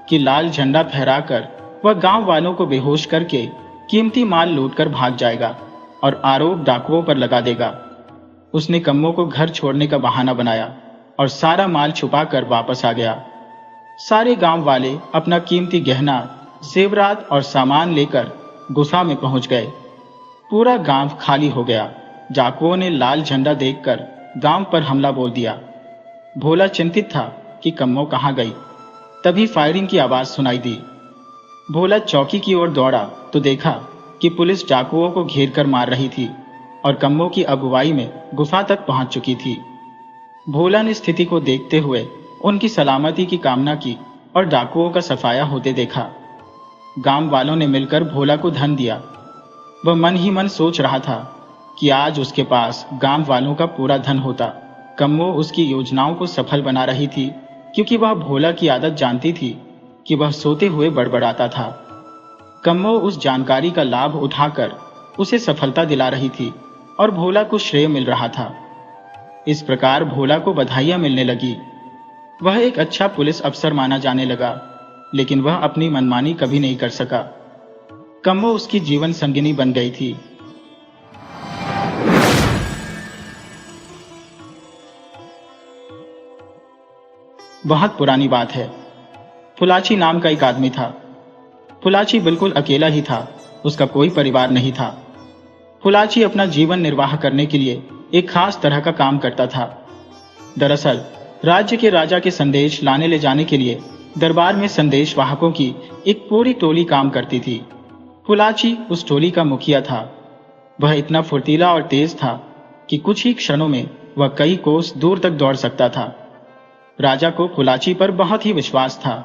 कि लाल झंडा फहराकर वह गांव वालों को बेहोश करके कीमती माल लूटकर भाग जाएगा और आरोप डाकुओं पर लगा देगा। उसने कम्मों को घर छोड़ने का बहाना बनाया और सारा माल छुपाकर वापस आ गया। सारे गांव वाले अपना कीमती गहना, जेवरात और सामान लेकर गुफा में पहुंच गए। पूरा गांव खाली हो गया। डाकुओं ने लाल झंडा देखकर गांव पर हमला बोल दिया। भोला चिंतित था कि कम्मो कहाँ गई। तभी फायरिंग की आवाज सुनाई दी। भोला चौकी की ओर दौड़ा तो देखा कि पुलिस डाकुओं को घेर कर मार रही थी और कम्मो की अगुवाई में गुफा तक पहुंच चुकी थी। भोला ने स्थिति को देखते हुए उनकी सलामती की कामना की और डाकुओं का सफाया होते देखा। गांव वालों ने मिलकर भोला को धन दिया। वह मन ही मन सोच रहा था कि आज उसके पास गांव वालों का पूरा धन होता। कम्मो उसकी योजनाओं को सफल बना रही थी क्योंकि वह भोला की आदत जानती थी कि वह सोते हुए बड़बड़ाता था। कम्मो उस जानकारी का लाभ उठाकर उसे सफलता दिला रही थी और भोला को श्रेय मिल रहा था। इस प्रकार भोला को बधाइयां मिलने लगी। वह एक अच्छा पुलिस अफसर माना जाने लगा, लेकिन वह अपनी मनमानी कभी नहीं कर सका। कम्मो उसकी जीवन संगिनी बन गई थी। बहुत पुरानी बात है। फुलाची नाम का एक आदमी था। फुलाची बिल्कुल अकेला ही था, उसका कोई परिवार नहीं था। फुलाची अपना जीवन निर्वाह करने के लिए एक खास तरह का काम करता था। दरअसल राज्य के राजा के संदेश लाने ले जाने के लिए दरबार में संदेश वाहकों की एक पूरी टोली काम करती थी। फुलाची उस टोली का मुखिया था। वह इतना फुर्तीला और तेज था कि कुछ ही क्षणों में वह कई कोस दूर तक दौड़ सकता था। राजा को फुलाची पर बहुत ही विश्वास था।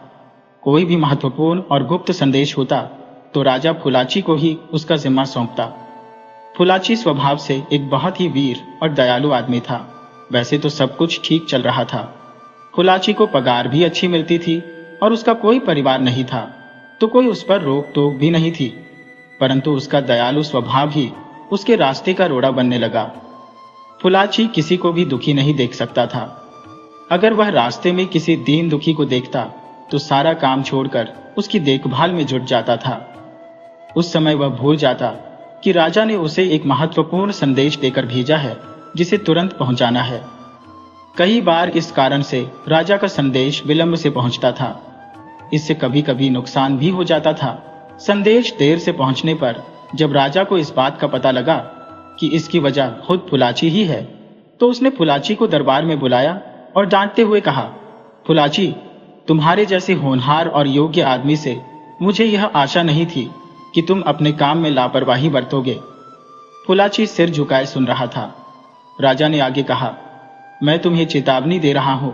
कोई भी महत्वपूर्ण और गुप्त संदेश होता तो राजा फुलाची को ही उसका जिम्मा सौंपता। फुलाची स्वभाव से एक बहुत ही वीर और दयालु आदमी था। वैसे तो सब कुछ ठीक चल रहा था। फुलाची को पगार भी अच्छी मिलती थी और उसका कोई परिवार नहीं था, तो कोई उस पर रोक टोक भी नहीं थी। परंतु उसका दयालु स्वभाव ही उसके रास्ते का रोड़ा बनने लगा। फुलाची किसी को भी दुखी नहीं देख सकता था। अगर वह रास्ते में किसी दीन दुखी को देखता तो सारा काम छोड़कर उसकी देखभाल में जुट जाता था। उस समय वह भूल जाता कि राजा ने उसे एक महत्वपूर्ण संदेश देकर भेजा है जिसे तुरंत पहुंचाना है। कई बार इस कारण से राजा का संदेश विलंब से पहुंचता था। इससे कभी कभी नुकसान भी हो जाता था। संदेश देर से पहुंचने पर जब राजा को इस बात का पता लगा कि इसकी वजह खुद फुलाची ही है, तो उसने फुलाची को दरबार में बुलाया और डांटते हुए कहा, फुलाची, तुम्हारे जैसे होनहार और योग्य आदमी से मुझे यह आशा नहीं थी कि तुम अपने काम में लापरवाही बरतोगे। फुलाची सिर झुकाए सुन रहा था। राजा ने आगे कहा, मैं तुम्हें चेतावनी दे रहा हूं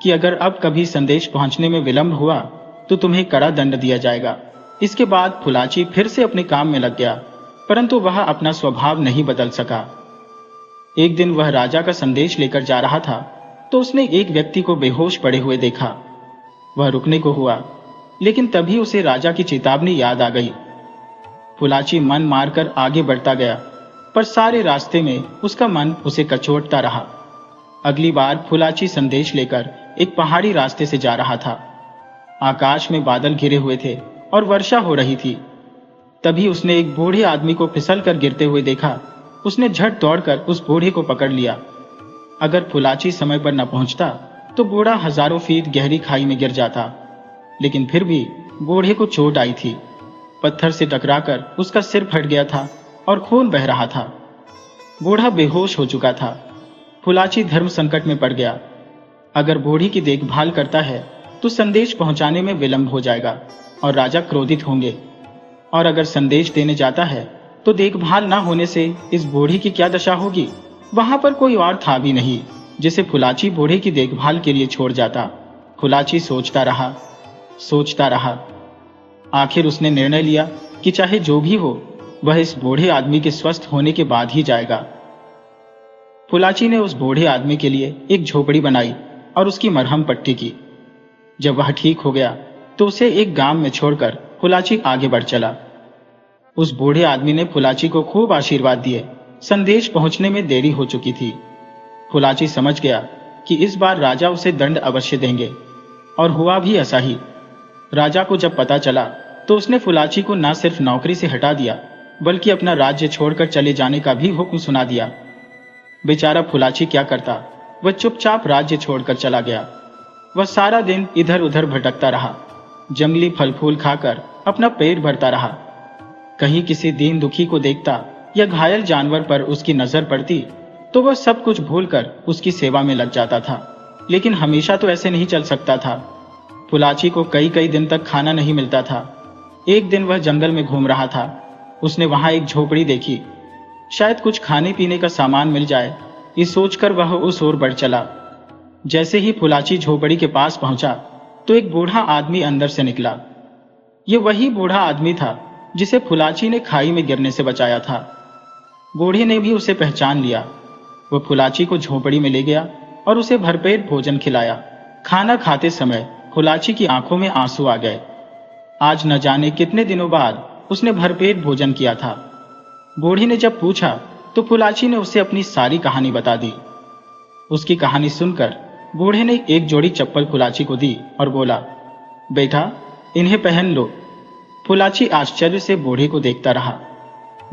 कि अगर अब कभी संदेश पहुंचने में विलंब हुआ तो तुम्हें कड़ा दंड दिया जाएगा। इसके बाद फुलाची फिर से अपने काम में लग गया, परंतु वह अपना स्वभाव नहीं बदल सका। एक दिन वह राजा का संदेश लेकर जा रहा था तो उसने एक व्यक्ति को बेहोश पड़े हुए देखा। वह रुकने को हुआ, लेकिन तभी उसे राजा की चेतावनी याद आ गई। फुलाची मन मारकर आगे बढ़ता गया, पर सारे रास्ते में उसका मन उसे कचोटता रहा। अगली बार फुलाची संदेश लेकर एक पहाड़ी रास्ते से जा रहा था। आकाश में बादल घिरे हुए थे और वर्षा हो रही थी। तभी उसने एक बूढ़े आदमी को फिसल कर गिरते हुए देखा। उसने झट दौड़कर उस बूढ़े को पकड़ लिया। अगर फुलाची समय पर न पहुंचता तो बूढ़ा हजारों फीट गहरी खाई में गिर जाता, लेकिन फिर भी बूढ़े को चोट आई थी। पत्थर से टकराकर उसका सिर फट गया था और खून बह रहा था। बूढ़ा बेहोश हो चुका था। फुलाची धर्म संकट में पड़ गया। अगर बूढ़ी की देखभाल करता है तो संदेश पहुंचाने में विलंब हो जाएगा और राजा क्रोधित होंगे, और अगर संदेश देने जाता है तो देखभाल न होने से इस बूढ़ी की क्या दशा होगी। वहां पर कोई और था भी नहीं जिसे फुलाची बूढ़े की देखभाल के लिए छोड़ जाता। फुलाची सोचता रहा। आखिर उसने निर्णय लिया कि चाहे जो भी हो, वह इस बूढ़े आदमी के स्वस्थ होने के बाद ही जाएगा। फुलाची ने उस बूढ़े आदमी के लिए एक झोपड़ी बनाई और उसकी मरहम पट्टी की। जब वह ठीक हो गया तो उसे एक गांव में छोड़कर फुलाची आगे बढ़ चला। उस बूढ़े आदमी ने फुलाची को खूब आशीर्वाद दिए। संदेश पहुंचने में देरी हो चुकी थी। फुलाची समझ गया कि इस बार राजा उसे दंड अवश्य देंगे, और हुआ भी ऐसा ही। राजा को जब पता चला तो उसने फुलाची को न सिर्फ नौकरी से हटा दिया, बल्कि अपना राज्य छोड़कर चले जाने का भी हुक्म सुना दिया। बेचारा फुलाची क्या करता, वह चुपचाप राज्य छोड़कर चला गया। वह सारा दिन इधर उधर भटकता रहा, जंगली फल फूल खाकर अपना पेट भरता रहा। कहीं किसी दीन दुखी को देखता या घायल जानवर पर उसकी नजर पड़ती तो वह सब कुछ भूलकर उसकी सेवा में लग जाता था। लेकिन हमेशा तो ऐसे नहीं चल सकता था। फुलाची को कई कई दिन तक खाना नहीं मिलता था। एक दिन वह जंगल में घूम रहा था। उसने वहां एक झोपड़ी देखी। शायद कुछ खाने पीने का सामान मिल जाए, ये सोचकर वह उस ओर बढ़ चला। जैसे ही फुलाची झोपड़ी के पास पहुंचा तो एक बूढ़ा आदमी अंदर से निकला। ये वही बूढ़ा आदमी था जिसे फुलाची ने खाई में गिरने से बचाया था। बूढ़े ने भी उसे पहचान लिया। वह फुलाची को झोपड़ी में ले गया और उसे भरपेट भोजन खिलाया। खाना खाते समय फुलाची की आंखों में आंसू आ गए। आज न जाने कितने दिनों बाद उसने भरपेट भोजन किया था। बूढ़ी ने जब पूछा तो फुलाची ने उसे अपनी सारी कहानी बता दी। उसकी कहानी सुनकर बूढ़े ने एक जोड़ी चप्पल फुलाची को दी और बोला, बेटा, इन्हें पहन लो। फुलाची आश्चर्य से बूढ़े को देखता रहा।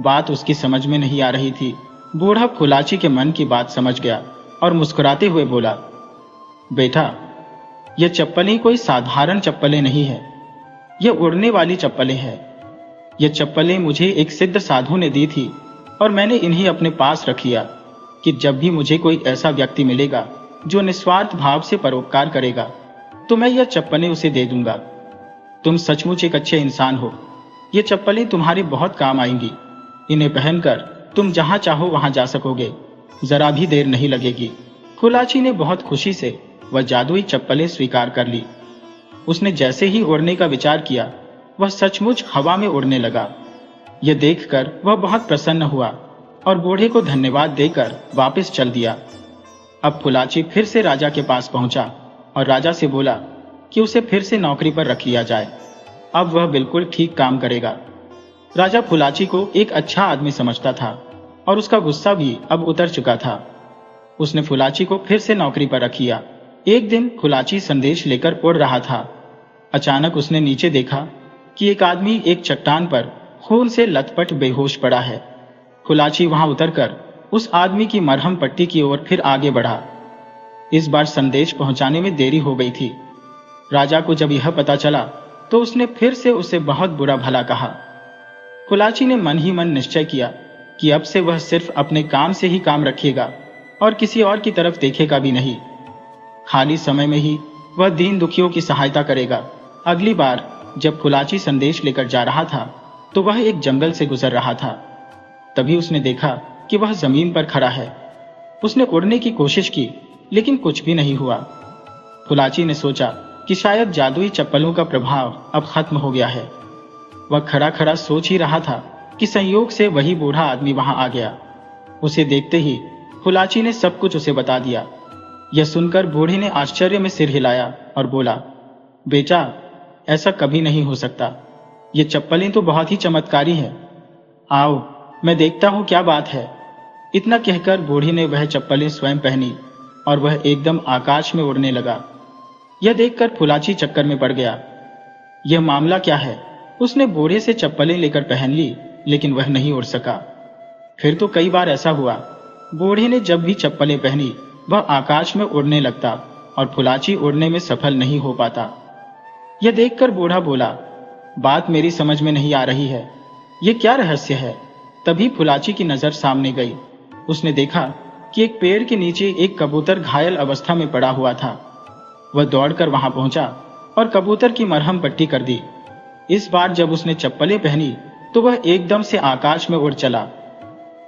बात उसकी समझ में नहीं आ रही थी। बूढ़ा फुलाची के मन की बात समझ गया और मुस्कुराते हुए बोला, बेटा, यह चप्पलें कोई साधारण चप्पलें नहीं है, यह उड़ने वाली चप्पलें हैं। यह चप्पलें मुझे एक सिद्ध साधु ने दी थी और मैंने इन्हें अपने पास रख लिया कि जब भी मुझे कोई ऐसा व्यक्ति मिलेगा जो निस्वार्थ भाव से परोपकार करेगा तो मैं यह चप्पलें उसे दे दूंगा। तुम सचमुच एक अच्छे इंसान हो। ये चप्पलें तुम्हारे बहुत काम आएंगी। इन्हें पहनकर तुम जहां चाहो वहां जा सकोगे, जरा भी देर नहीं लगेगी। फुलाची ने बहुत खुशी से वह जादुई चप्पलें स्वीकार कर ली। उसने जैसे ही उड़ने का विचार किया, वह सचमुच हवा में उड़ने लगा। यह देखकर वह बहुत प्रसन्न हुआ और बूढ़े को धन्यवाद देकर वापस चल दिया। अब फुलाची फिर से राजा के पास पहुंचा और राजा से बोला कि उसे फिर से नौकरी पर रख लिया जाए। अब वह बिल्कुल ठीक काम करेगा। राजा फुलाची को एक अच्छा आदमी समझता था और उसका गुस्सा भी अब उतर चुका था। उसने फुलाची को फिर से नौकरी पर रख लिया। एक दिन फुलाची संदेश लेकर उड़ रहा था। अचानक उसने नीचे देखा कि एक आदमी एक चट्टान पर खून से लथपथ बेहोश पड़ा है। फुलाची वहां उतरकर उस आदमी की मरहम पट्टी की ओर फिर आगे बढ़ा। इस बार संदेश पहुंचाने में देरी हो गई थी। राजा को जब यह पता चला तो उसने फिर से उसे बहुत बुरा भला कहा। फुलाची ने मन ही मन निश्चय किया कि अब से वह सिर्फ अपने काम से ही काम रखेगा और किसी और की तरफ देखेगा भी नहीं। खाली समय में ही वह दीन दुखियों की सहायता करेगा। अगली बार जब फुलाची संदेश लेकर जा रहा था तो वह एक जंगल से गुजर रहा था। तभी उसने देखा कि वह जमीन पर खड़ा है। उसने उड़ने की कोशिश की लेकिन कुछ भी नहीं हुआ। फुलाची ने सोचा कि शायद जादुई चप्पलों का प्रभाव अब खत्म हो गया है। वह खड़ा खड़ा सोच ही रहा था कि संयोग से वही बूढ़ा आदमी वहां आ गया। उसे देखते ही फुलाची ने सब कुछ उसे बता दिया। यह सुनकर बूढ़े ने आश्चर्य में सिर हिलाया और बोला, बेटा, ऐसा कभी नहीं हो सकता। ये चप्पलें तो बहुत ही चमत्कारी हैं। आओ, मैं देखता हूं क्या बात है। इतना कहकर बूढ़ी ने वह चप्पलें स्वयं पहनी और वह एकदम आकाश में उड़ने लगा। यह देखकर फुलाची चक्कर में पड़ गया। यह मामला क्या है? उसने बूढ़े से चप्पलें लेकर पहन ली लेकिन वह नहीं उड़ सका। फिर तो कई बार ऐसा हुआ। बूढ़े ने जब भी चप्पलें पहनी वह आकाश में उड़ने लगता और फुलाची उड़ने में सफल नहीं हो पाता। यह देखकर बूढ़ा बोला, बात मेरी समझ में नहीं आ रही है। यह क्या रहस्य है? तभी फुलाची की नजर सामने गई। उसने देखा कि एक पेड़ के नीचे एक कबूतर घायल अवस्था में पड़ा हुआ था। वह दौड़कर वहां पहुंचा और कबूतर की मरहम पट्टी कर दी। इस बार जब उसने चप्पलें पहनी तो वह एकदम से आकाश में उड़ चला,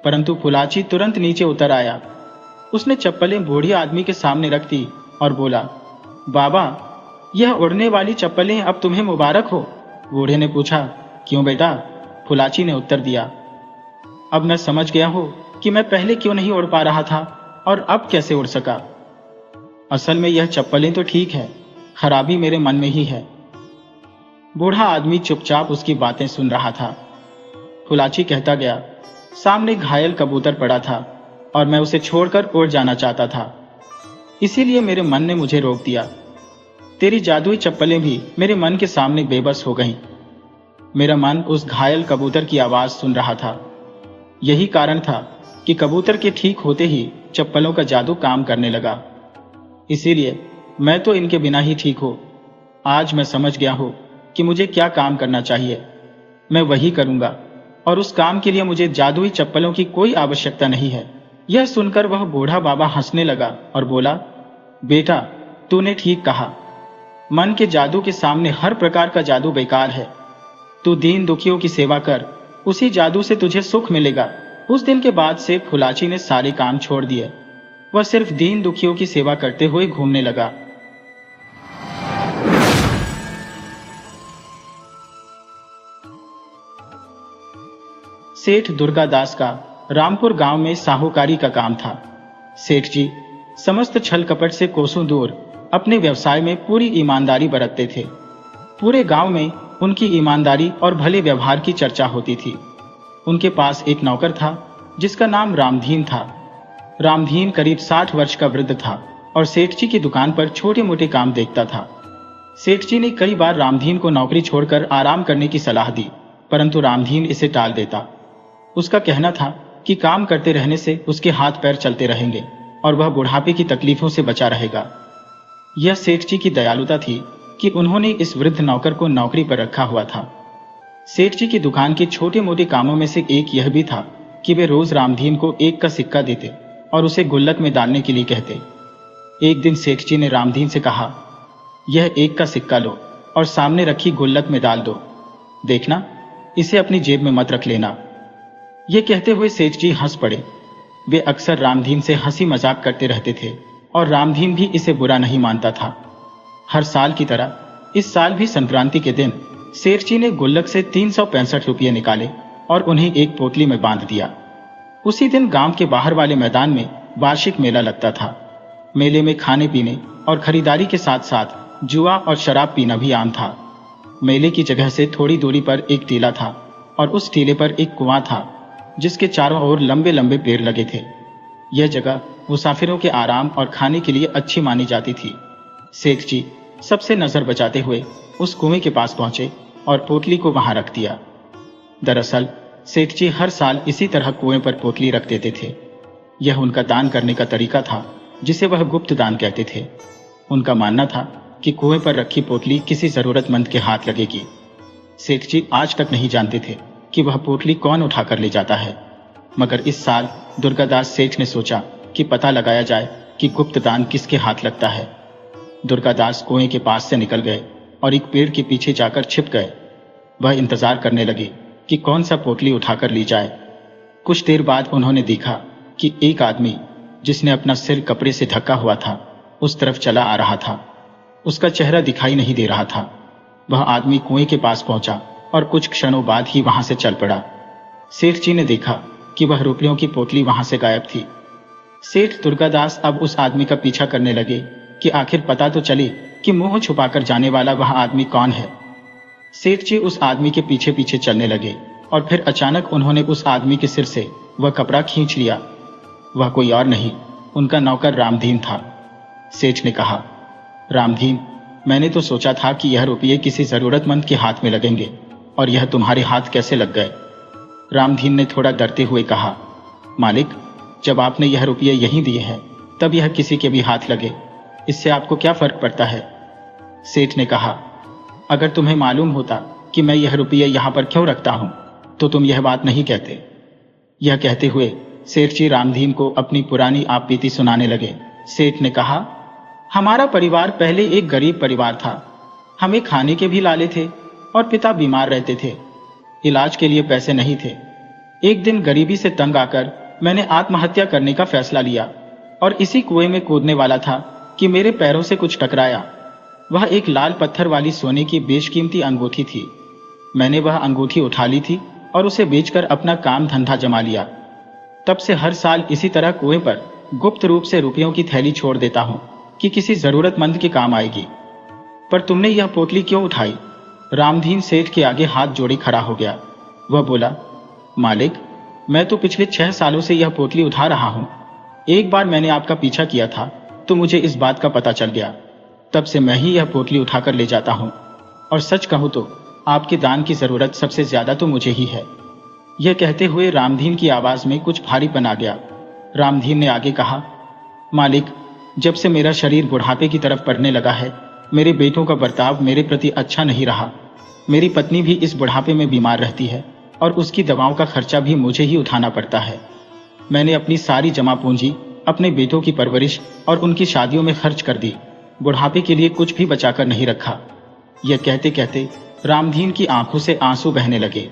परंतु फुलाची तुरंत नीचे उतर आया। उसने चप्पलें बूढ़े आदमी के सामने रख दी और बोला, बाबा, यह उड़ने वाली चप्पलें अब तुम्हें मुबारक हो। बूढ़े ने पूछा, क्यों बेटा? फुलाची ने उत्तर दिया, अब मैं समझ गया हूं कि मैं पहले क्यों नहीं उड़ पा रहा था और अब कैसे उड़ सका। असल में यह चप्पलें तो ठीक है, खराबी मेरे मन में ही है। बूढ़ा आदमी चुपचाप उसकी बातें सुन रहा था। फुलाची कहता गया, सामने घायल कबूतर पड़ा था और मैं उसे छोड़कर उड़ जाना चाहता था, इसीलिए मेरे मन ने मुझे रोक दिया। तेरी जादुई चप्पलें भी मेरे मन के सामने बेबस हो गईं। मेरा मन उस घायल कबूतर की आवाज सुन रहा था। यही कारण था कि कबूतर के ठीक होते ही चप्पलों का जादू काम करने लगा। इसीलिए मैं तो इनके बिना ही ठीक हूं। आज मैं समझ गया हूं कि मुझे क्या काम करना चाहिए। मैं वही करूंगा और उस काम के लिए मुझे जादुई चप्पलों की कोई आवश्यकता नहीं है। यह सुनकर वह बूढ़ा बाबा हंसने लगा और बोला, बेटा, तूने ठीक कहा। मन के जादू के सामने हर प्रकार का जादू बेकार है। तू दीन दुखियों की सेवा कर, उसी जादू से तुझे सुख मिलेगा। उस दिन के बाद से फुलाची ने सारे काम छोड़ दिए। वह सिर्फ दीन दुखियों की सेवा करते हुए घूमने लगा। सेठ दुर्गादास का रामपुर गांव में साहूकारी का काम था। सेठ जी समस्त छल कपट से कोसों दूर अपने व्यवसाय में पूरी ईमानदारी बरतते थे। पूरे गांव में उनकी ईमानदारी और भले व्यवहार की चर्चा होती थी। उनके पास एक नौकर था जिसका नाम रामधीन था। रामधीन करीब 60 वर्ष का वृद्ध था और सेठ जी की दुकान पर छोटे मोटे काम देखता था। सेठ जी ने कई बार रामधीन को नौकरी छोड़कर आराम करने की सलाह दी, परंतु रामधीन इसे टाल देता। उसका कहना था कि काम करते रहने से उसके हाथ पैर चलते रहेंगे और वह बुढ़ापे की तकलीफों से बचा रहेगा। यह सेठ जी की दयालुता थी कि उन्होंने इस वृद्ध नौकर को नौकरी पर रखा हुआ था। सेठ जी की दुकान के छोटे मोटे कामों में से एक यह भी था कि वे रोज रामधीन को 1 का सिक्का देते और उसे गुल्लक में डालने के लिए कहते। एक दिन सेठ जी ने रामधीन से कहा, यह 1 का सिक्का लो और सामने रखी गुल्लक में डाल दो। देखना, इसे अपनी जेब में मत रख लेना। यह कहते हुए सेठ जी हंस पड़े। वे अक्सर रामधीन से हंसी मजाक करते रहते थे और रामधीन भी इसे बुरा नहीं मानता था। हर साल की तरह इस साल भी संक्रांति के दिन सेठ जी ने गुल्लक से 365 रुपये निकाले और उन्हें एक पोटली में बांध दिया। उसी दिन गांव के बाहर वाले मैदान में वार्षिक मेला लगता था। मेले में खाने पीने और खरीदारी के साथ साथ जुआ और शराब पीना भी आम था। मेले की जगह से थोड़ी दूरी पर एक टीला था और उस टीले पर एक कुआं था जिसके चारों ओर लंबे लंबे पेड़ लगे थे। यह जगह मुसाफिरों के आराम और खाने के लिए अच्छी मानी जाती थी। सेठ जी सबसे नजर बचाते हुए उस कुएं के पास पहुंचे और पोटली को वहां रख दिया। दरअसल सेठ जी हर साल इसी तरह कुएं पर पोटली रख देते थे। यह उनका दान करने का तरीका था जिसे वह गुप्त दान कहते थे। उनका मानना था कि कुएं पर रखी पोटली किसी जरूरतमंद के हाथ लगेगी। सेठ जी आज तक नहीं जानते थे कि वह पोटली कौन उठाकर ले जाता है, मगर इस साल दुर्गादास सेठ ने सोचा कि पता लगाया जाए कि गुप्त दान किसके हाथ लगता है। दुर्गादास कुएं के पास से निकल गए और एक पेड़ के पीछे जाकर छिप गए। वह इंतजार करने लगे कि कौन सा पोटली उठाकर ली जाए। कुछ देर बाद उन्होंने देखा कि एक आदमी जिसने अपना सिर कपड़े से ढका हुआ था उस तरफ चला आ रहा था। उसका चेहरा दिखाई नहीं दे रहा था। वह आदमी कुएं के पास पहुंचा और कुछ क्षणों बाद ही वहां से चल पड़ा। सेठ जी ने देखा कि वह रुपयों की पोटली वहां से गायब थी। सेठ दुर्गादास अब उस आदमी का पीछा करने लगे कि आखिर पता तो चले कि मुंह छुपाकर जाने वाला वह आदमी कौन है। सेठ जी उस आदमी के पीछे पीछे चलने लगे और फिर अचानक उन्होंने उस आदमी के सिर से वह कपड़ा खींच लिया। वह कोई और नहीं, उनका नौकर रामधीन था। सेठ ने कहा, रामधीन, मैंने तो सोचा था कि यह रुपये किसी जरूरतमंद के हाथ में लगेंगे और यह तुम्हारे हाथ कैसे लग गए। रामधीन ने थोड़ा डरते हुए कहा, मालिक, जब आपने यह रुपये यहीं दिए हैं तब यह किसी के भी हाथ लगे, इससे आपको क्या फर्क पड़ता है। सेठ ने कहा, अगर तुम्हें मालूम होता कि मैं यह रुपये यहां पर क्यों रखता हूं तो तुम यह बात नहीं कहते। यह कहते हुए सेठ जी रामधीन को अपनी पुरानी आपबीती सुनाने लगे। सेठ ने कहा, हमारा परिवार पहले एक गरीब परिवार था। हमें खाने के भी लाले थे और पिता बीमार रहते थे। इलाज के लिए पैसे नहीं थे। एक दिन गरीबी से तंग आकर मैंने आत्महत्या करने का फैसला लिया और इसी कुएं में कूदने वाला था कि मेरे पैरों से कुछ टकराया। वह एक लाल पत्थर वाली सोने की बेशकीमती अंगूठी थी। मैंने वह अंगूठी उठा ली थी और उसे बेचकर अपना काम धंधा जमा लिया। तब से हर साल इसी तरह कुएं पर गुप्त रूप से रुपयों की थैली छोड़ देता हूं कि किसी जरूरतमंद के काम आएगी। पर तुमने यह पोटली क्यों उठाई? रामधीन सेठ के आगे हाथ जोड़े खड़ा हो गया। वह बोला, मालिक, मैं तो पिछले 6 सालों से यह पोटली उठा रहा हूं। एक बार मैंने आपका पीछा किया था तो मुझे इस बात का पता चल गया। तब से मैं ही यह पोटली उठाकर ले जाता हूं। और सच कहूं तो आपके दान की जरूरत सबसे ज्यादा तो मुझे ही है। यह कहते हुए रामधीन की आवाज में कुछ भारीपन आ गया। रामधीन ने आगे कहा, मालिक, जब से मेरा शरीर बुढ़ापे की तरफ बढ़ने लगा है, मेरे बेटों का बर्ताव मेरे प्रति अच्छा नहीं रहा। मेरी पत्नी भी इस बुढ़ापे में बीमार रहती है और उसकी दवाओं का खर्चा भी मुझे ही उठाना पड़ता है। मैंने अपनी सारी जमा पूंजी अपने बेटों की परवरिश और उनकी शादियों में खर्च कर दी। बुढ़ापे के लिए कुछ भी बचाकर नहीं रखा। यह कहते कहते रामधीन की आंखों से आंसू बहने लगे।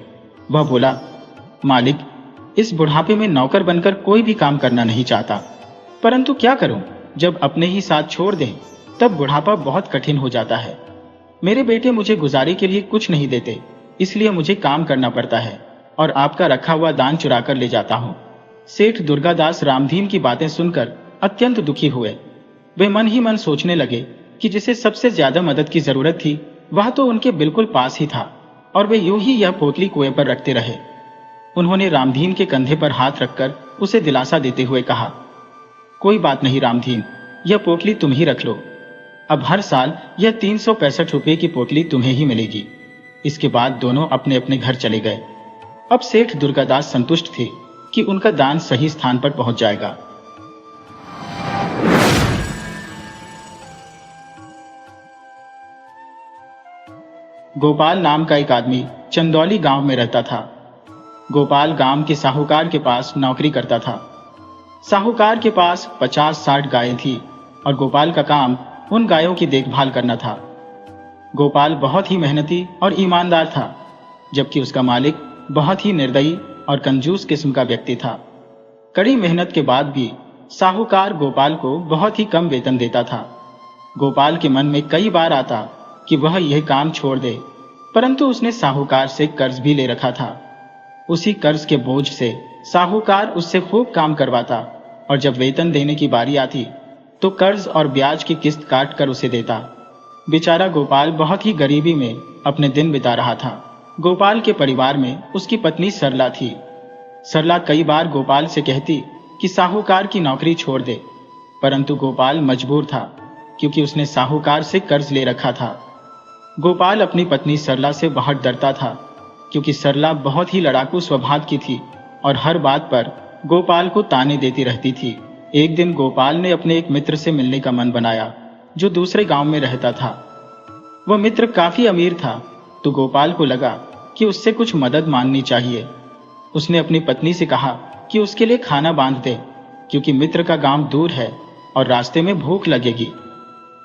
वह बोला, मालिक, इस बुढ़ापे में नौकर बनकर कोई भी काम करना नहीं चाहता, परंतु क्या करूं, जब अपने ही साथ छोड़ दें तब बुढ़ापा बहुत कठिन हो जाता है। मेरे बेटे मुझे गुजारे के लिए कुछ नहीं देते, इसलिए मुझे काम करना पड़ता है और आपका रखा हुआ दान चुरा कर ले जाता हूं। सेठ दुर्गादास रामधीन की बातें सुनकर अत्यंत दुखी हुए। वे मन ही मन सोचने लगे कि जिसे सबसे ज्यादा मदद की जरूरत थी वह तो उनके बिल्कुल पास ही था और वे यूं ही यह पोटली कुएं पर रखते रहे। उन्होंने रामधीन के कंधे पर हाथ रखकर उसे दिलासा देते हुए कहा, कोई बात नहीं रामधीन, यह पोटली तुम ही रख लो। अब हर साल यह 365 रुपए की पोटली तुम्हें ही मिलेगी। इसके बाद दोनों अपने अपने घर चले गए। अब सेठ दुर्गादास संतुष्ट थे कि उनका दान सही स्थान पर पहुंच जाएगा। गोपाल नाम का एक आदमी चंदौली गांव में रहता था। गोपाल गांव के साहूकार के पास नौकरी करता था। साहूकार के पास 50-60 गायें थी और गोपाल का काम उन गायों की देखभाल करना था। गोपाल बहुत ही मेहनती और ईमानदार था, जबकि उसका मालिक बहुत ही निर्दयी और कंजूस किस्म का व्यक्ति था। कड़ी मेहनत के बाद भी साहूकार गोपाल को बहुत ही कम वेतन देता था। गोपाल के मन में कई बार आता कि वह यह काम छोड़ दे, परंतु उसने साहूकार से कर्ज भी ले रखा था। उसी कर्ज के बोझ से साहूकार उससे खूब काम करवाता और जब वेतन देने की बारी आती तो कर्ज और ब्याज की किस्त काट कर उसे देता। बेचारा गोपाल बहुत ही गरीबी में अपने दिन बिता रहा था। गोपाल के परिवार में उसकी पत्नी सरला थी। सरला कई बार गोपाल से कहती कि साहूकार की नौकरी छोड़ दे, परंतु गोपाल मजबूर था क्योंकि उसने साहूकार से कर्ज ले रखा था। गोपाल अपनी पत्नी सरला से बहुत डरता था क्योंकि सरला बहुत ही लड़ाकू स्वभाव की थी और हर बात पर गोपाल को ताने देती रहती थी। एक दिन गोपाल ने अपने एक मित्र से मिलने का मन बनाया जो दूसरे गांव में रहता था। वह मित्र काफी अमीर था तो गोपाल को लगा कि उससे कुछ मदद मांगनी चाहिए। उसने अपनी पत्नी से कहा कि उसके लिए खाना बांध दे क्योंकि मित्र का गांव दूर है और रास्ते में भूख लगेगी।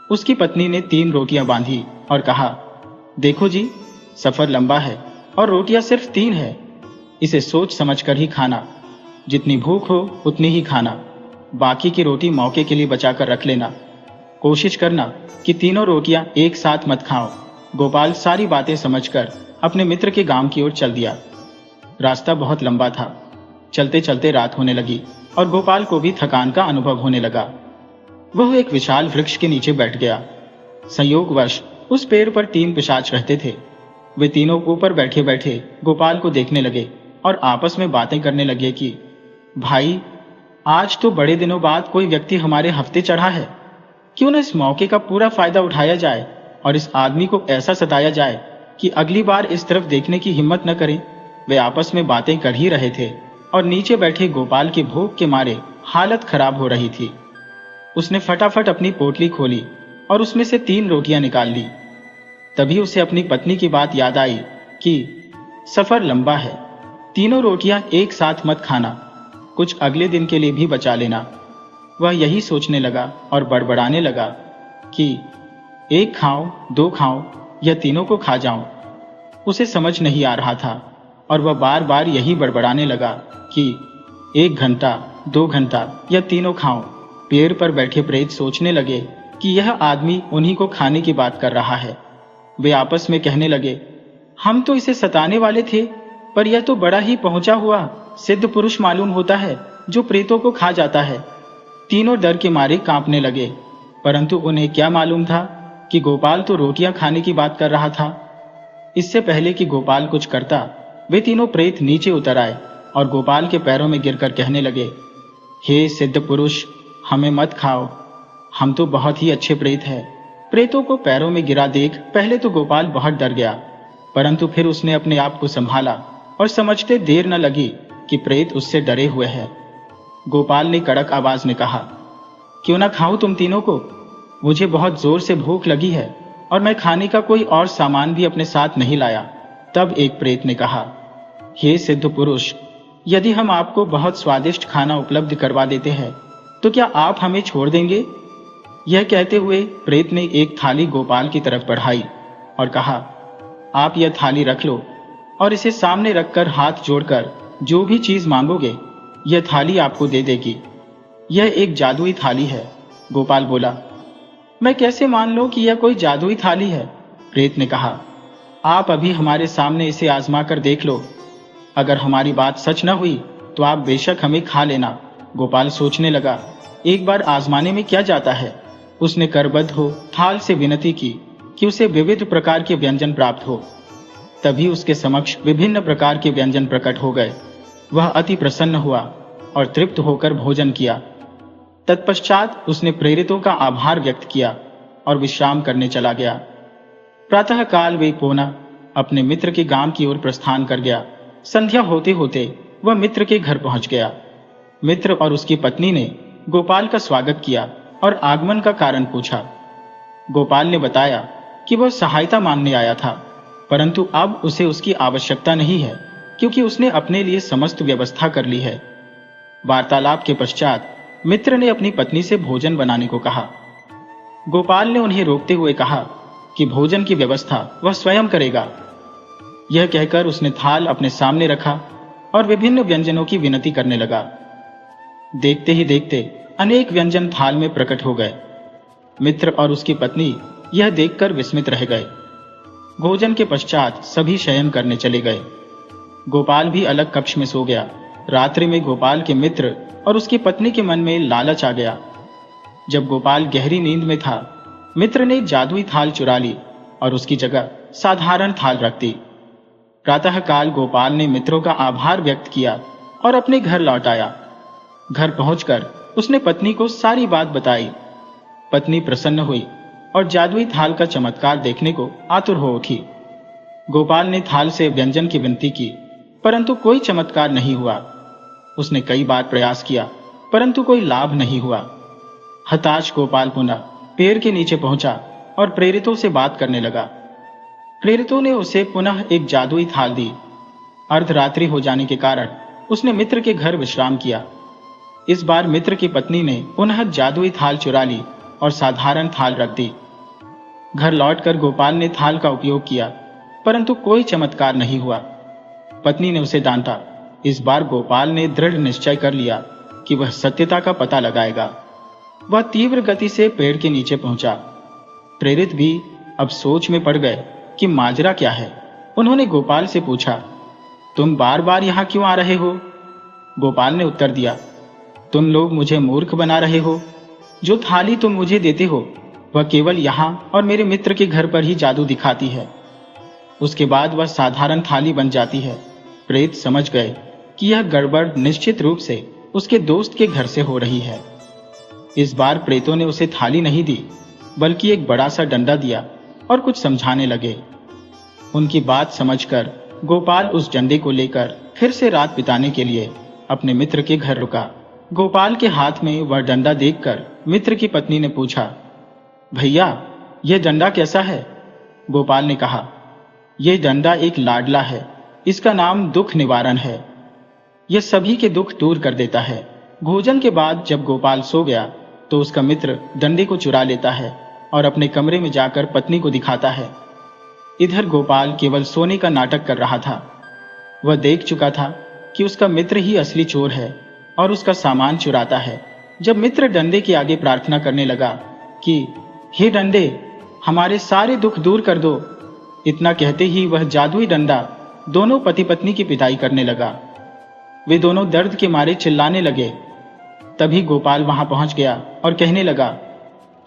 उसकी पत्नी ने 3 रोटियां बांधी और कहा, देखो जी, सफर लंबा है और रोटियां सिर्फ 3 है। इसे सोच समझकर ही खाना। जितनी भूख हो उतनी ही खाना। बाकी की रोटी मौके के लिए बचाकर रख लेना। कोशिश करना कि तीनों रोटियां एक साथ मत खाओ। गोपाल सारी बातें समझकर अपने मित्र के गांव की ओर चल दिया। रास्ता बहुत लंबा था। चलते चलते रात होने लगी और गोपाल को भी थकान का अनुभव होने लगा। वह एक विशाल वृक्ष के नीचे बैठ गया। संयोगवश उस पेड़ पर 3 पिशाच रहते थे। वे तीनों ऊपर बैठे बैठे गोपाल को देखने लगे और आपस में बातें करने लगे कि भाई, आज तो बड़े दिनों बाद कोई व्यक्ति हमारे हफ्ते चढ़ा है। क्यों न इस मौके का पूरा फायदा उठाया जाए और इस आदमी को ऐसा सताया जाए कि अगली बार इस तरफ देखने की हिम्मत न करे। वे आपस में बातें कर ही रहे थे और नीचे बैठे गोपाल की भूख के मारे हालत खराब हो रही थी। उसने फटाफट अपनी पोटली खोली और उसमें से 3 रोटियां निकाल ली। तभी उसे अपनी पत्नी की बात याद आई कि सफर लंबा है, तीनों रोटियां एक साथ मत खाना। कुछ अगले दिन के लिए भी बचा लेना। वह यही सोचने लगा और बड़बड़ाने लगा कि एक खाऊं, दो खाऊं या तीनों को खा जाऊं। उसे समझ नहीं आ रहा था और वह बार बार यही बड़बड़ाने लगा कि 1 घंटा, 2 घंटा या तीनों खाऊं। पेड़ पर बैठे प्रेत सोचने लगे कि यह आदमी उन्हीं को खाने की बात कर रहा है। वे आपस में कहने लगे, हम तो इसे सताने वाले थे, पर यह तो बड़ा ही पहुंचा हुआ सिद्ध पुरुष मालूम होता है जो प्रेतों को खा जाता है। तीनों डर के मारे कांपने लगे, परंतु उन्हें क्या मालूम था कि गोपाल तो रोटियां खाने की बात कर रहा था। इससे पहले कि गोपाल कुछ करता, वे तीनों प्रेत नीचे उतर आए और गोपाल के पैरों में गिरकर कहने लगे, हे सिद्ध पुरुष, हमें मत खाओ, हम तो बहुत ही अच्छे प्रेत हैं। प्रेतों को पैरों में गिरा देख पहले तो गोपाल बहुत डर गया, परंतु फिर उसने अपने आप को संभाला और समझते देर न लगी कि प्रेत उससे डरे हुए हैं। गोपाल ने कड़क आवाज में कहा, क्यों ना खाऊं तुम तीनों को? मुझे बहुत जोर से भूख लगी है और मैं खाने का कोई और सामान भी अपने साथ नहीं लाया। तब एक प्रेत ने कहा, हे सिद्ध पुरुष, यदि हम आपको बहुत स्वादिष्ट खाना उपलब्ध करवा देते हैं तो क्या आप हमें छोड़ देंगे? यह कहते हुए प्रेत ने एक थाली गोपाल की तरफ बढ़ाई और कहा, आप यह थाली रख लो और इसे सामने रखकर हाथ जोड़कर जो भी चीज मांगोगे यह थाली आपको दे देगी। यह एक जादुई थाली है। गोपाल बोला, मैं कैसे मान लूं कि यह कोई जादुई थाली है? प्रेत ने कहा, आप अभी हमारे सामने इसे आजमा कर देख लो। अगर हमारी बात सच न हुई तो आप बेशक हमें खा लेना। गोपाल सोचने लगा, एक बार आजमाने में क्या जाता है। उसने करबद्ध हो थाल से विनती की कि उसे विविध प्रकार के व्यंजन प्राप्त हो। तभी उसके समक्ष विभिन्न प्रकार के व्यंजन प्रकट हो गए। वह अति प्रसन्न हुआ और तृप्त होकर भोजन किया। तत्पश्चात उसने प्रेरितों का आभार व्यक्त किया और विश्राम करने चला गया। प्रातः काल वे पुनः अपने मित्र के गांव की ओर प्रस्थान कर गया। संध्या होते होते वह मित्र के घर पहुंच गया। मित्र और उसकी पत्नी ने गोपाल का स्वागत किया और आगमन का कारण पूछा। गोपाल ने बताया कि वह सहायता मांगने आया था, परंतु अब उसे उसकी आवश्यकता नहीं है क्योंकि उसने अपने लिए समस्त व्यवस्था कर ली है। वार्तालाप के पश्चात मित्र ने अपनी पत्नी से भोजन बनाने को कहा। गोपाल ने उन्हें रोकते हुए कहा कि भोजन की व्यवस्था वह स्वयं करेगा। यह कहकर उसने थाल अपने सामने रखा और विभिन्न व्यंजनों की विनती करने लगा। देखते ही देखते अनेक व्यंजन थाल में प्रकट हो गए। मित्र और उसकी पत्नी यह देखकर विस्मित रह गए। भोजन के पश्चात सभी शयन करने चले गए। गोपाल भी अलग कक्ष में सो गया। रात्रि में गोपाल के मित्र और उसकी पत्नी के मन में लालच आ गया। जब गोपाल गहरी नींद में था, मित्र ने जादुई थाल चुरा ली और उसकी जगह साधारण थाल रख दी। प्रातःकाल गोपाल ने मित्रों का आभार व्यक्त किया और अपने घर लौट आया। घर पहुंचकर उसने पत्नी को सारी बात बताई। पत्नी प्रसन्न हुई और जादुई थाल का चमत्कार देखने को आतुर हो उठी। गोपाल ने थाल से व्यंजन की विनती की, परंतु कोई चमत्कार नहीं हुआ। उसने कई बार प्रयास किया, परंतु कोई लाभ नहीं हुआ। हताश गोपाल पुनः पेड़ के नीचे पहुंचा और प्रेरितों से बात करने लगा। प्रेरितों ने उसे पुनः एक जादुई थाल दी। अर्धरात्रि हो जाने के कारण उसने मित्र के घर विश्राम किया। इस बार मित्र की पत्नी ने पुनः जादुई थाल चुरा ली और साधारण थाल रख दी। घर लौटकर गोपाल ने थाल का उपयोग किया, परंतु कोई चमत्कार नहीं हुआ। पत्नी ने उसे डांटा। इस बार गोपाल ने दृढ़ निश्चय कर लिया कि वह सत्यता का पता लगाएगा। वह तीव्र गति से पेड़ के नीचे पहुंचा। प्रेरित भी अब सोच में पड़ गए कि माजरा क्या है। उन्होंने गोपाल से पूछा, तुम बार बार यहां क्यों आ रहे हो? गोपाल ने उत्तर दिया, तुम लोग मुझे मूर्ख बना रहे हो। जो थाली तुम मुझे देते हो वह केवल यहां और मेरे मित्र के घर पर ही जादू दिखाती है। उसके बाद वह साधारण थाली बन जाती है। प्रेत समझ गए कि यह गड़बड़ निश्चित रूप से उसके दोस्त के घर से हो रही है। इस बार प्रेतों ने उसे थाली नहीं दी, बल्कि एक बड़ा सा डंडा दिया और कुछ समझाने लगे। उनकी बात समझकर गोपाल उस डंडे को लेकर फिर से रात बिताने के लिए अपने मित्र के घर रुका। गोपाल के हाथ में वह डंडा देखकर मित्र की पत्नी ने पूछा, भैया यह डंडा कैसा है? गोपाल ने कहा, यह डंडा एक लाडला है, इसका नाम दुख निवारण है। यह सभी के दुख दूर कर देता है। भोजन के बाद जब गोपाल सो गया तो उसका मित्र डंडे को चुरा लेता है और अपने कमरे में जाकर पत्नी को दिखाता है। इधर गोपाल केवल सोने का नाटक कर रहा था। वह देख चुका था कि उसका मित्र ही असली चोर है और उसका सामान चुराता है। जब मित्र डंडे के आगे प्रार्थना करने लगा कि हे डंडे, हमारे सारे दुख दूर कर दो, इतना कहते ही वह जादुई डंडा दोनों पति पत्नी की पिटाई करने लगा। वे दोनों दर्द के मारे चिल्लाने लगे। तभी गोपाल वहां पहुंच गया और कहने लगा,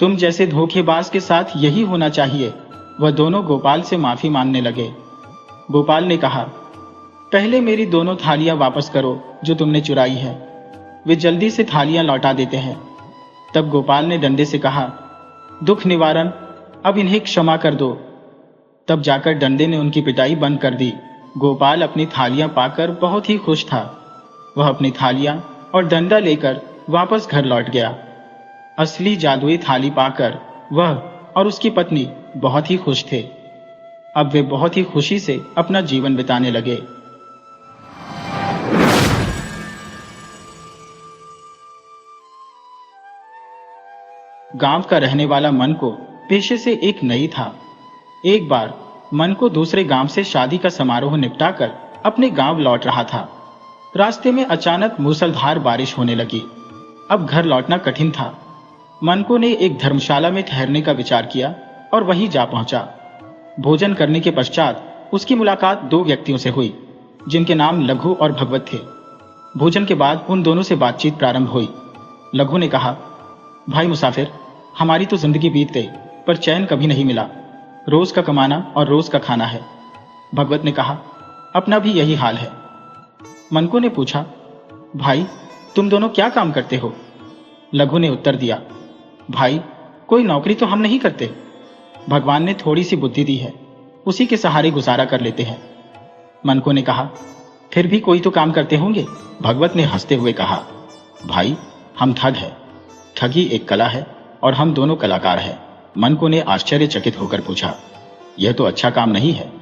तुम जैसे धोखेबाज के साथ यही होना चाहिए। वह दोनों गोपाल से माफी मांगने लगे। गोपाल ने कहा, पहले मेरी दोनों थालियां वापस करो जो तुमने चुराई है। वे जल्दी से थालियां लौटा देते हैं। तब गोपाल ने डंडे से कहा, दुख निवारण, अब इन्हें क्षमा कर दो। तब जाकर डंडे ने उनकी पिटाई बंद कर दी। गोपाल अपनी थालियां पाकर बहुत ही खुश था। वह अपनी थालियां और डंडा लेकर वापस घर लौट गया। असली जादुई थाली पाकर वह और उसकी पत्नी बहुत ही खुश थे। अब वे बहुत ही खुशी से अपना जीवन बिताने लगे। गांव का रहने वाला मन को पेशे से एक नई था। एक बार मन को दूसरे गांव से शादी का समारोह निपटाकर अपने गांव लौट रहा था। रास्ते में अचानक मूसलाधार बारिश होने लगी। अब घर लौटना कठिन था। मनको ने एक धर्मशाला में ठहरने का विचार किया और वहीं जा पहुंचा। भोजन करने के पश्चात उसकी मुलाकात दो व्यक्तियों से हुई जिनके नाम लघु और भगवत थे। भोजन के बाद उन दोनों से बातचीत प्रारंभ हुई। लघु ने कहा, भाई मुसाफिर, हमारी तो जिंदगी बीत गई पर चैन कभी नहीं मिला। रोज का कमाना और रोज का खाना है। भगवत ने कहा, अपना भी यही हाल है। मनको ने पूछा, भाई तुम दोनों क्या काम करते हो? लघु ने उत्तर दिया, भाई कोई नौकरी तो हम नहीं करते। भगवान ने थोड़ी सी बुद्धि दी है, उसी के सहारे गुजारा कर लेते हैं। मनको ने कहा, फिर भी कोई तो काम करते होंगे। भगवत ने हंसते हुए कहा, भाई हम ठग हैं। ठगी एक कला है और हम दोनों कलाकार हैं। मनको ने आश्चर्यचकित होकर पूछा, यह तो अच्छा काम नहीं है।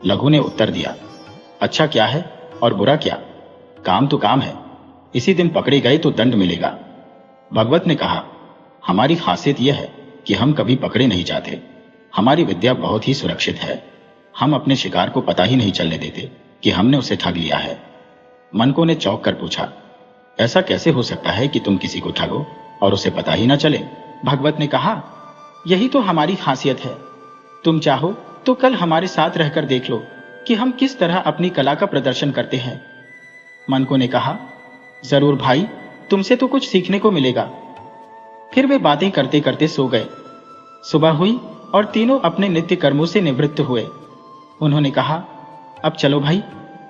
लघु ने उत्तर दिया, अच्छा क्या है और बुरा क्या? काम तो काम है। इसी दिन पकड़े गए तो दंड मिलेगा। भगवत ने कहा, हमारी खासियत यह है कि हम कभी पकड़े नहीं जाते। हमारी विद्या बहुत ही सुरक्षित है। हम अपने शिकार को पता ही नहीं चलने देते कि हमने उसे ठग लिया है। मनको ने चौंक कर पूछा, ऐसा कैसे हो सकता है कि तुम किसी को ठगो और उसे पता ही ना चले? भगवत ने कहा, यही तो हमारी खासियत है। तुम चाहो तो कल हमारे साथ रहकर देख लो कि हम किस तरह अपनी कला का प्रदर्शन करते हैं। मनको ने कहा, जरूर भाई, तुमसे तो कुछ सीखने को मिलेगा। फिर वे बातें करते करते सो गए। सुबह हुई और तीनों अपने नित्य कर्मों से निवृत्त हुए। उन्होंने कहा, अब चलो भाई,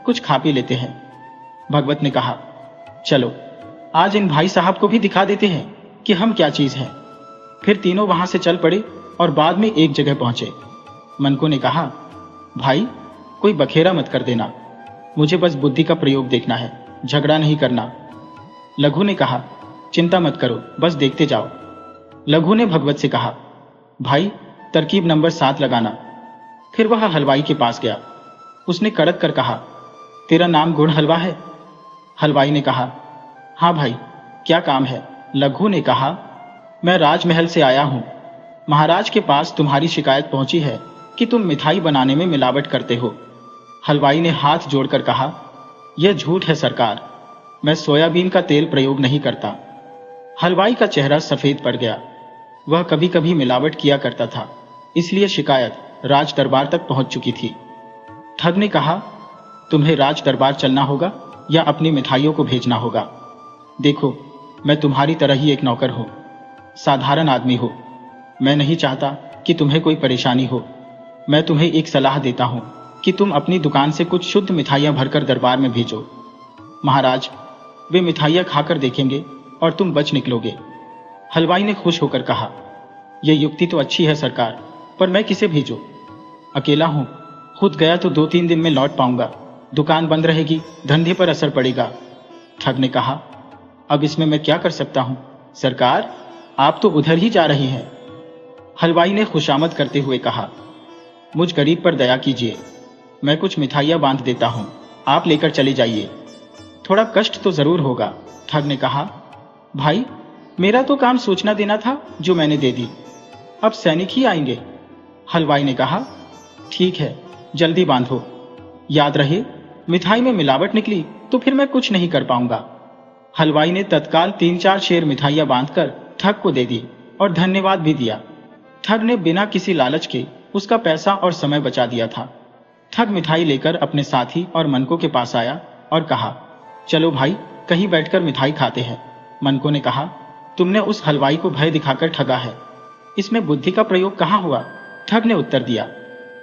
कुछ खा पी लेते हैं। भगवत ने कहा, चलो आज इन भाई साहब को भी दिखा देते हैं कि हम क्या चीज हैं। फिर तीनों वहां से चल पड़े और बाद में एक जगह पहुंचे। मनको ने कहा, भाई कोई बखेरा मत कर देना, मुझे बस बुद्धि का प्रयोग देखना है, झगड़ा नहीं करना। लघु ने कहा, चिंता मत करो, बस देखते जाओ। लघु ने भगवत से कहा, भाई तरकीब नंबर 7 लगाना। फिर वह हलवाई के पास गया। उसने कड़क कर कहा, तेरा नाम गुड़ हलवा है? हलवाई ने कहा, हाँ भाई, क्या काम है? लघु ने कहा, मैं राजमहल से आया हूं। महाराज के पास तुम्हारी शिकायत पहुंची है कि तुम मिठाई बनाने में मिलावट करते हो। हलवाई ने हाथ जोड़कर कहा, यह झूठ है सरकार, मैं सोयाबीन का तेल प्रयोग नहीं करता। हलवाई का चेहरा सफेद पड़ गया। वह कभी कभी मिलावट किया करता था, इसलिए शिकायत राज दरबार तक पहुंच चुकी थी। ठग ने कहा, तुम्हें राज दरबार चलना होगा या अपनी मिठाइयों को भेजना होगा। देखो, मैं तुम्हारी तरह ही एक नौकर हूं, साधारण आदमी हूं। मैं नहीं चाहता कि तुम्हें कोई परेशानी हो। मैं तुम्हें एक सलाह देता हूं कि तुम अपनी दुकान से कुछ शुद्ध मिठाइयां भरकर दरबार में भेजो। महाराज वे मिठाइयां खाकर देखेंगे और तुम बच निकलोगे। हलवाई ने खुश होकर कहा, यह युक्ति तो अच्छी है सरकार, पर मैं किसे भेजूं? अकेला हूं, खुद गया तो 2-3 दिन में लौट पाऊंगा। दुकान बंद रहेगी, धंधे पर असर पड़ेगा। ठग ने कहा, अब इसमें मैं क्या कर सकता हूं? सरकार आप तो उधर ही जा रही हैं। हलवाई ने खुशामद करते हुए कहा, मुझ गरीब पर दया कीजिए, मैं कुछ मिठाइयां बांध देता हूं, आप लेकर चले जाइए। थोड़ा कष्ट तो जरूर होगा। ठग ने कहा, भाई मेरा तो काम सूचना देना था जो मैंने दे दी, अब सैनिक ही आएंगे। हलवाई ने कहा, ठीक है जल्दी बांधो, याद रहे मिठाई में मिलावट निकली तो फिर मैं कुछ नहीं कर पाऊंगा। हलवाई ने तत्काल 3-4 शेर मिठाइयां बांधकर ठग को दे दी और धन्यवाद भी दिया। ठग ने बिना किसी लालच के उसका पैसा और समय बचा दिया था। ठग मिठाई लेकर अपने साथी और मनको के पास आया और कहा, चलो भाई कहीं बैठकर मिठाई खाते हैं। मनको ने कहा, तुमने उस हलवाई को भय दिखाकर ठगा है, इसमें बुद्धि का प्रयोग कहाँ हुआ? ठग ने उत्तर दिया,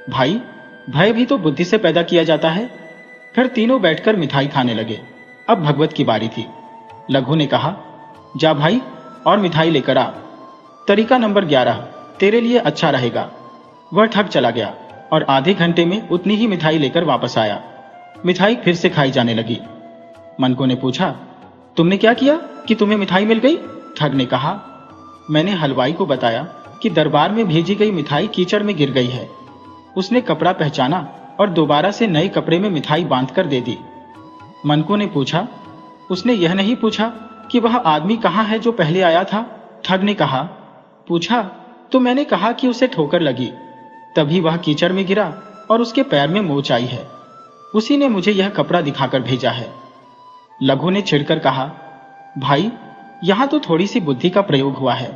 भाई भय भी तो बुद्धि से पैदा किया जाता है। फिर तीनों बैठकर मिठाई खाने लगे। अब भगवत की बारी थी। लघु ने कहा, जा भाई और मिठाई लेकर आ, तरीका नंबर 11 तेरे लिए अच्छा रहेगा। वह ठग चला गया और आधे घंटे में उतनी ही मिठाई लेकर वापस आया। मिठाई फिर से खाई जाने लगी। मनको ने पूछा, तुमने क्या किया कि तुम्हें मिठाई मिल गई? ठग ने कहा, मैंने हलवाई को बताया कि दरबार में भेजी गई मिठाई कीचड़ में गिर गई है। उसने कपड़ा पहचाना और दोबारा से नए कपड़े में मिठाई बांधकर दे दी। मनको ने पूछा, उसने यह नहीं पूछा कि वह आदमी कहाँ है जो पहले आया था? ठग ने कहा, पूछा तो मैंने कहा कि उसे ठोकर लगी, तभी वह कीचड़ में गिरा और उसके पैर में मोच आई है। उसी ने मुझे यह कपड़ा दिखाकर भेजा है। लघु ने चिढ़कर कहा, भाई यहां तो थोड़ी सी बुद्धि का प्रयोग हुआ है।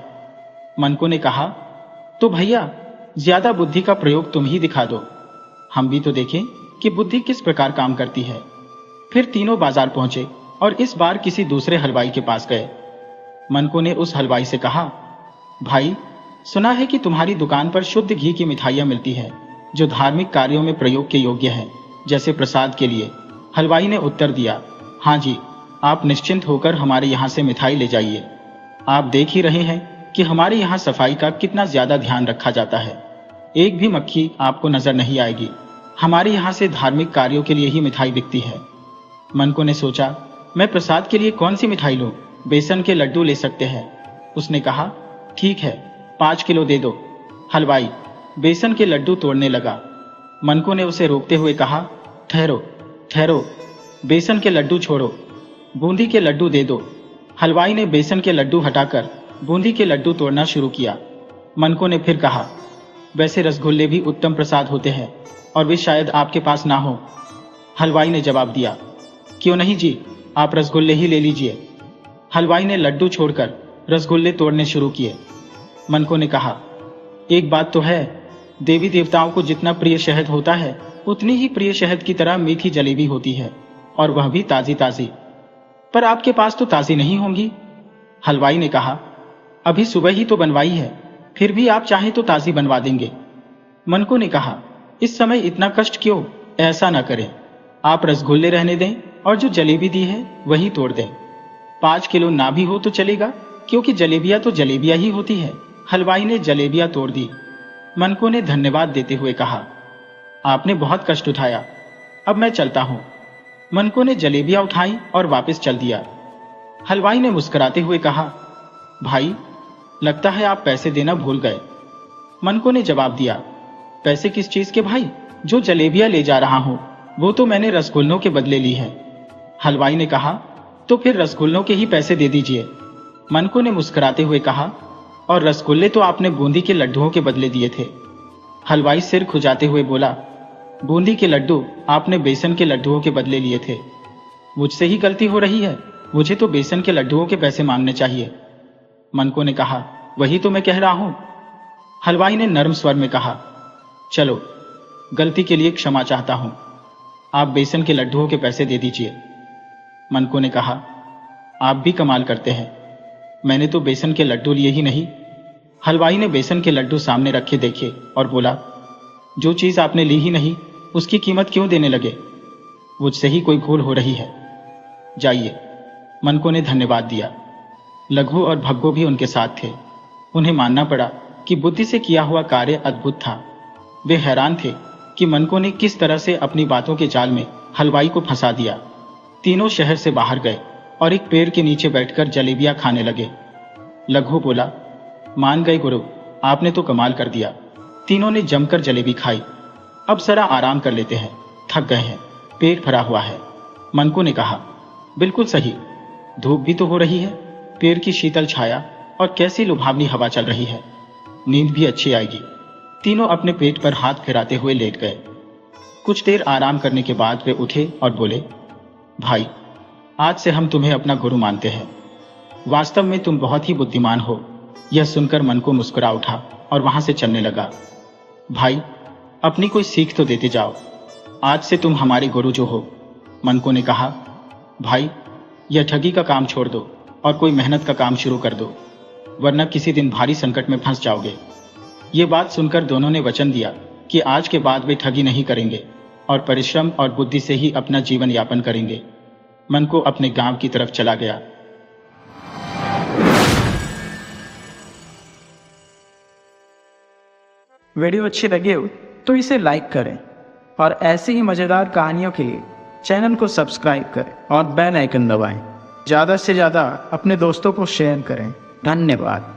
मनको ने कहा, तो भैया ज्यादा बुद्धि का प्रयोग तुम ही दिखा दो, हम भी तो देखें कि बुद्धि किस प्रकार काम करती है। फिर तीनों बाजार पहुंचे और इस बार किसी दूसरे हलवाई के पास गए। मनको ने उस हलवाई से कहा, भाई सुना है कि तुम्हारी दुकान पर शुद्ध घी की मिठाइयां मिलती है जो धार्मिक कार्यों में प्रयोग के योग्य है, जैसे प्रसाद के लिए। हलवाई ने उत्तर दिया, हाँ जी, आप निश्चिंत होकर हमारे यहाँ से मिठाई ले जाइए। आप देख ही रहे हैं कि हमारे यहाँ सफाई का कितना ज्यादा ध्यान रखा जाता है, एक भी मक्खी आपको नजर नहीं आएगी। हमारे यहाँ से धार्मिक कार्यों के लिए ही मिठाई बिकती है। मनको ने सोचा, मैं प्रसाद के लिए कौन सी मिठाई लूं? बेसन के लड्डू ले सकते हैं। उसने कहा, ठीक है 5 किलो दे दो। हलवाई बेसन के लड्डू तोड़ने लगा। मनको ने उसे रोकते हुए कहा, ठहरो ठहरो, बेसन के लड्डू छोड़ो, बूंदी के लड्डू दे दो। हलवाई ने बेसन के लड्डू हटाकर बूंदी के लड्डू तोड़ना शुरू किया। मनको ने फिर कहा, वैसे रसगुल्ले भी उत्तम प्रसाद होते हैं और वे शायद आपके पास ना हो। हलवाई ने जवाब दिया, क्यों नहीं जी, आप रसगुल्ले ही ले लीजिए। हलवाई ने लड्डू छोड़कर रसगुल्ले तोड़ने शुरू किए। मनको ने कहा, एक बात तो है, देवी देवताओं को जितना प्रिय शहद होता है उतनी ही प्रिय शहद की तरह मीठी जलेबी होती है, और वह भी ताजी ताजी। पर आपके पास तो ताजी नहीं होंगी। हलवाई ने कहा, अभी सुबह ही तो बनवाई है, फिर भी आप चाहें तो ताजी बनवा देंगे। मनको ने कहा, इस समय इतना कष्ट क्यों? ऐसा ना करें, आप रसगुल्ले रहने दें और जो जलेबी दी है वही तोड़ दें। 5 किलो ना भी हो तो चलेगा, क्योंकि जलेबियां तो जलेबियां ही होती है। हलवाई ने जलेबियां तोड़ दी। मनको ने धन्यवाद देते हुए कहा, आपने बहुत कष्ट उठाया, अब मैं चलता हूं। मनको ने जलेबियां उठाई और वापस चल दिया। हलवाई ने मुस्कुराते हुए कहा, भाई लगता है आप पैसे देना भूल गए। मनको ने जवाब दिया, पैसे किस चीज के भाई? जो जलेबियां ले जा रहा हूं वो तो मैंने रसगुल्लों के बदले ली है। हलवाई ने कहा, तो फिर रसगुल्लों के ही पैसे दे दीजिए। मनको ने मुस्कुराते हुए कहा, और रसगुल्ले तो आपने बूंदी के लड्डुओं के बदले दिए थे। हलवाई सिर खुजाते हुए बोला, बूंदी के लड्डू आपने बेसन के लड्डुओं के बदले लिए थे। मुझसे ही गलती हो रही है, मुझे तो बेसन के लड्डुओं के पैसे मांगने चाहिए। मनको ने कहा, वही तो मैं कह रहा हूं। हलवाई ने नर्म स्वर में कहा, चलो गलती के लिए क्षमा चाहता हूं, आप बेसन के लड्डुओं के पैसे दे दीजिए। मनको ने कहा, आप भी कमाल करते हैं, मैंने तो बेसन के लड्डू लिए ही नहीं। हलवाई ने बेसन के लड्डू सामने रखे देखे और बोला, जो चीज आपने ली ही नहीं उसकी कीमत क्यों देने लगे? मुझसे ही कोई भूल हो रही है, जाइए। मनको ने धन्यवाद दिया। लघु और भग्गो भी उनके साथ थे। उन्हें मानना पड़ा कि बुद्धि से किया हुआ कार्य अद्भुत था। वे हैरान थे कि मनको ने किस तरह से अपनी बातों के जाल में हलवाई को फंसा दिया। तीनों शहर से बाहर गए और एक पेड़ के नीचे बैठकर जलेबियां खाने लगे। लघु बोला, मान गए गुरु, आपने तो कमाल कर दिया। तीनों ने जमकर जलेबी खाई। अब जरा आराम कर लेते हैं, थक गए हैं, पेट भरा हुआ है। मनको ने कहा, बिल्कुल सही। धूप भी तो हो रही है, पेड़ की शीतल छाया और कैसी लुभावनी हवा चल रही है। नींद भी अच्छी आएगी। तीनों अपने पेट पर हाथ फिराते हुए लेट गए। कुछ देर आराम करने के बाद वे उठे और बोले, भाई, आज से हम तुम्हें अपना गुरु मानते हैं। वास्तव में तुम बहुत ही बुद्धिमान हो। यह सुनकर मन को मुस्कुरा उठा और वहां से चलने लगा। भाई, अपनी कोई सीख तो देते जाओ। आज से तुम हमारे गुरु जो हो। मनको ने कहा, भाई, यह ठगी का काम छोड़ दो और कोई मेहनत का काम शुरू कर दो, वरना किसी दिन भारी संकट में फंस जाओगे। ये बात सुनकर दोनों ने वचन दिया कि आज के बाद वे ठगी नहीं करेंगे और परिश्रम और बुद्धि से ही अपना जीवन यापन करेंगे। मनको अपने गांव की तरफ चला गया। वीडियो अच्छी लगी हो तो इसे लाइक करें और ऐसी ही मज़ेदार कहानियों के लिए चैनल को सब्सक्राइब करें और बेल आइकन दबाएं। ज़्यादा से ज़्यादा अपने दोस्तों को शेयर करें। धन्यवाद।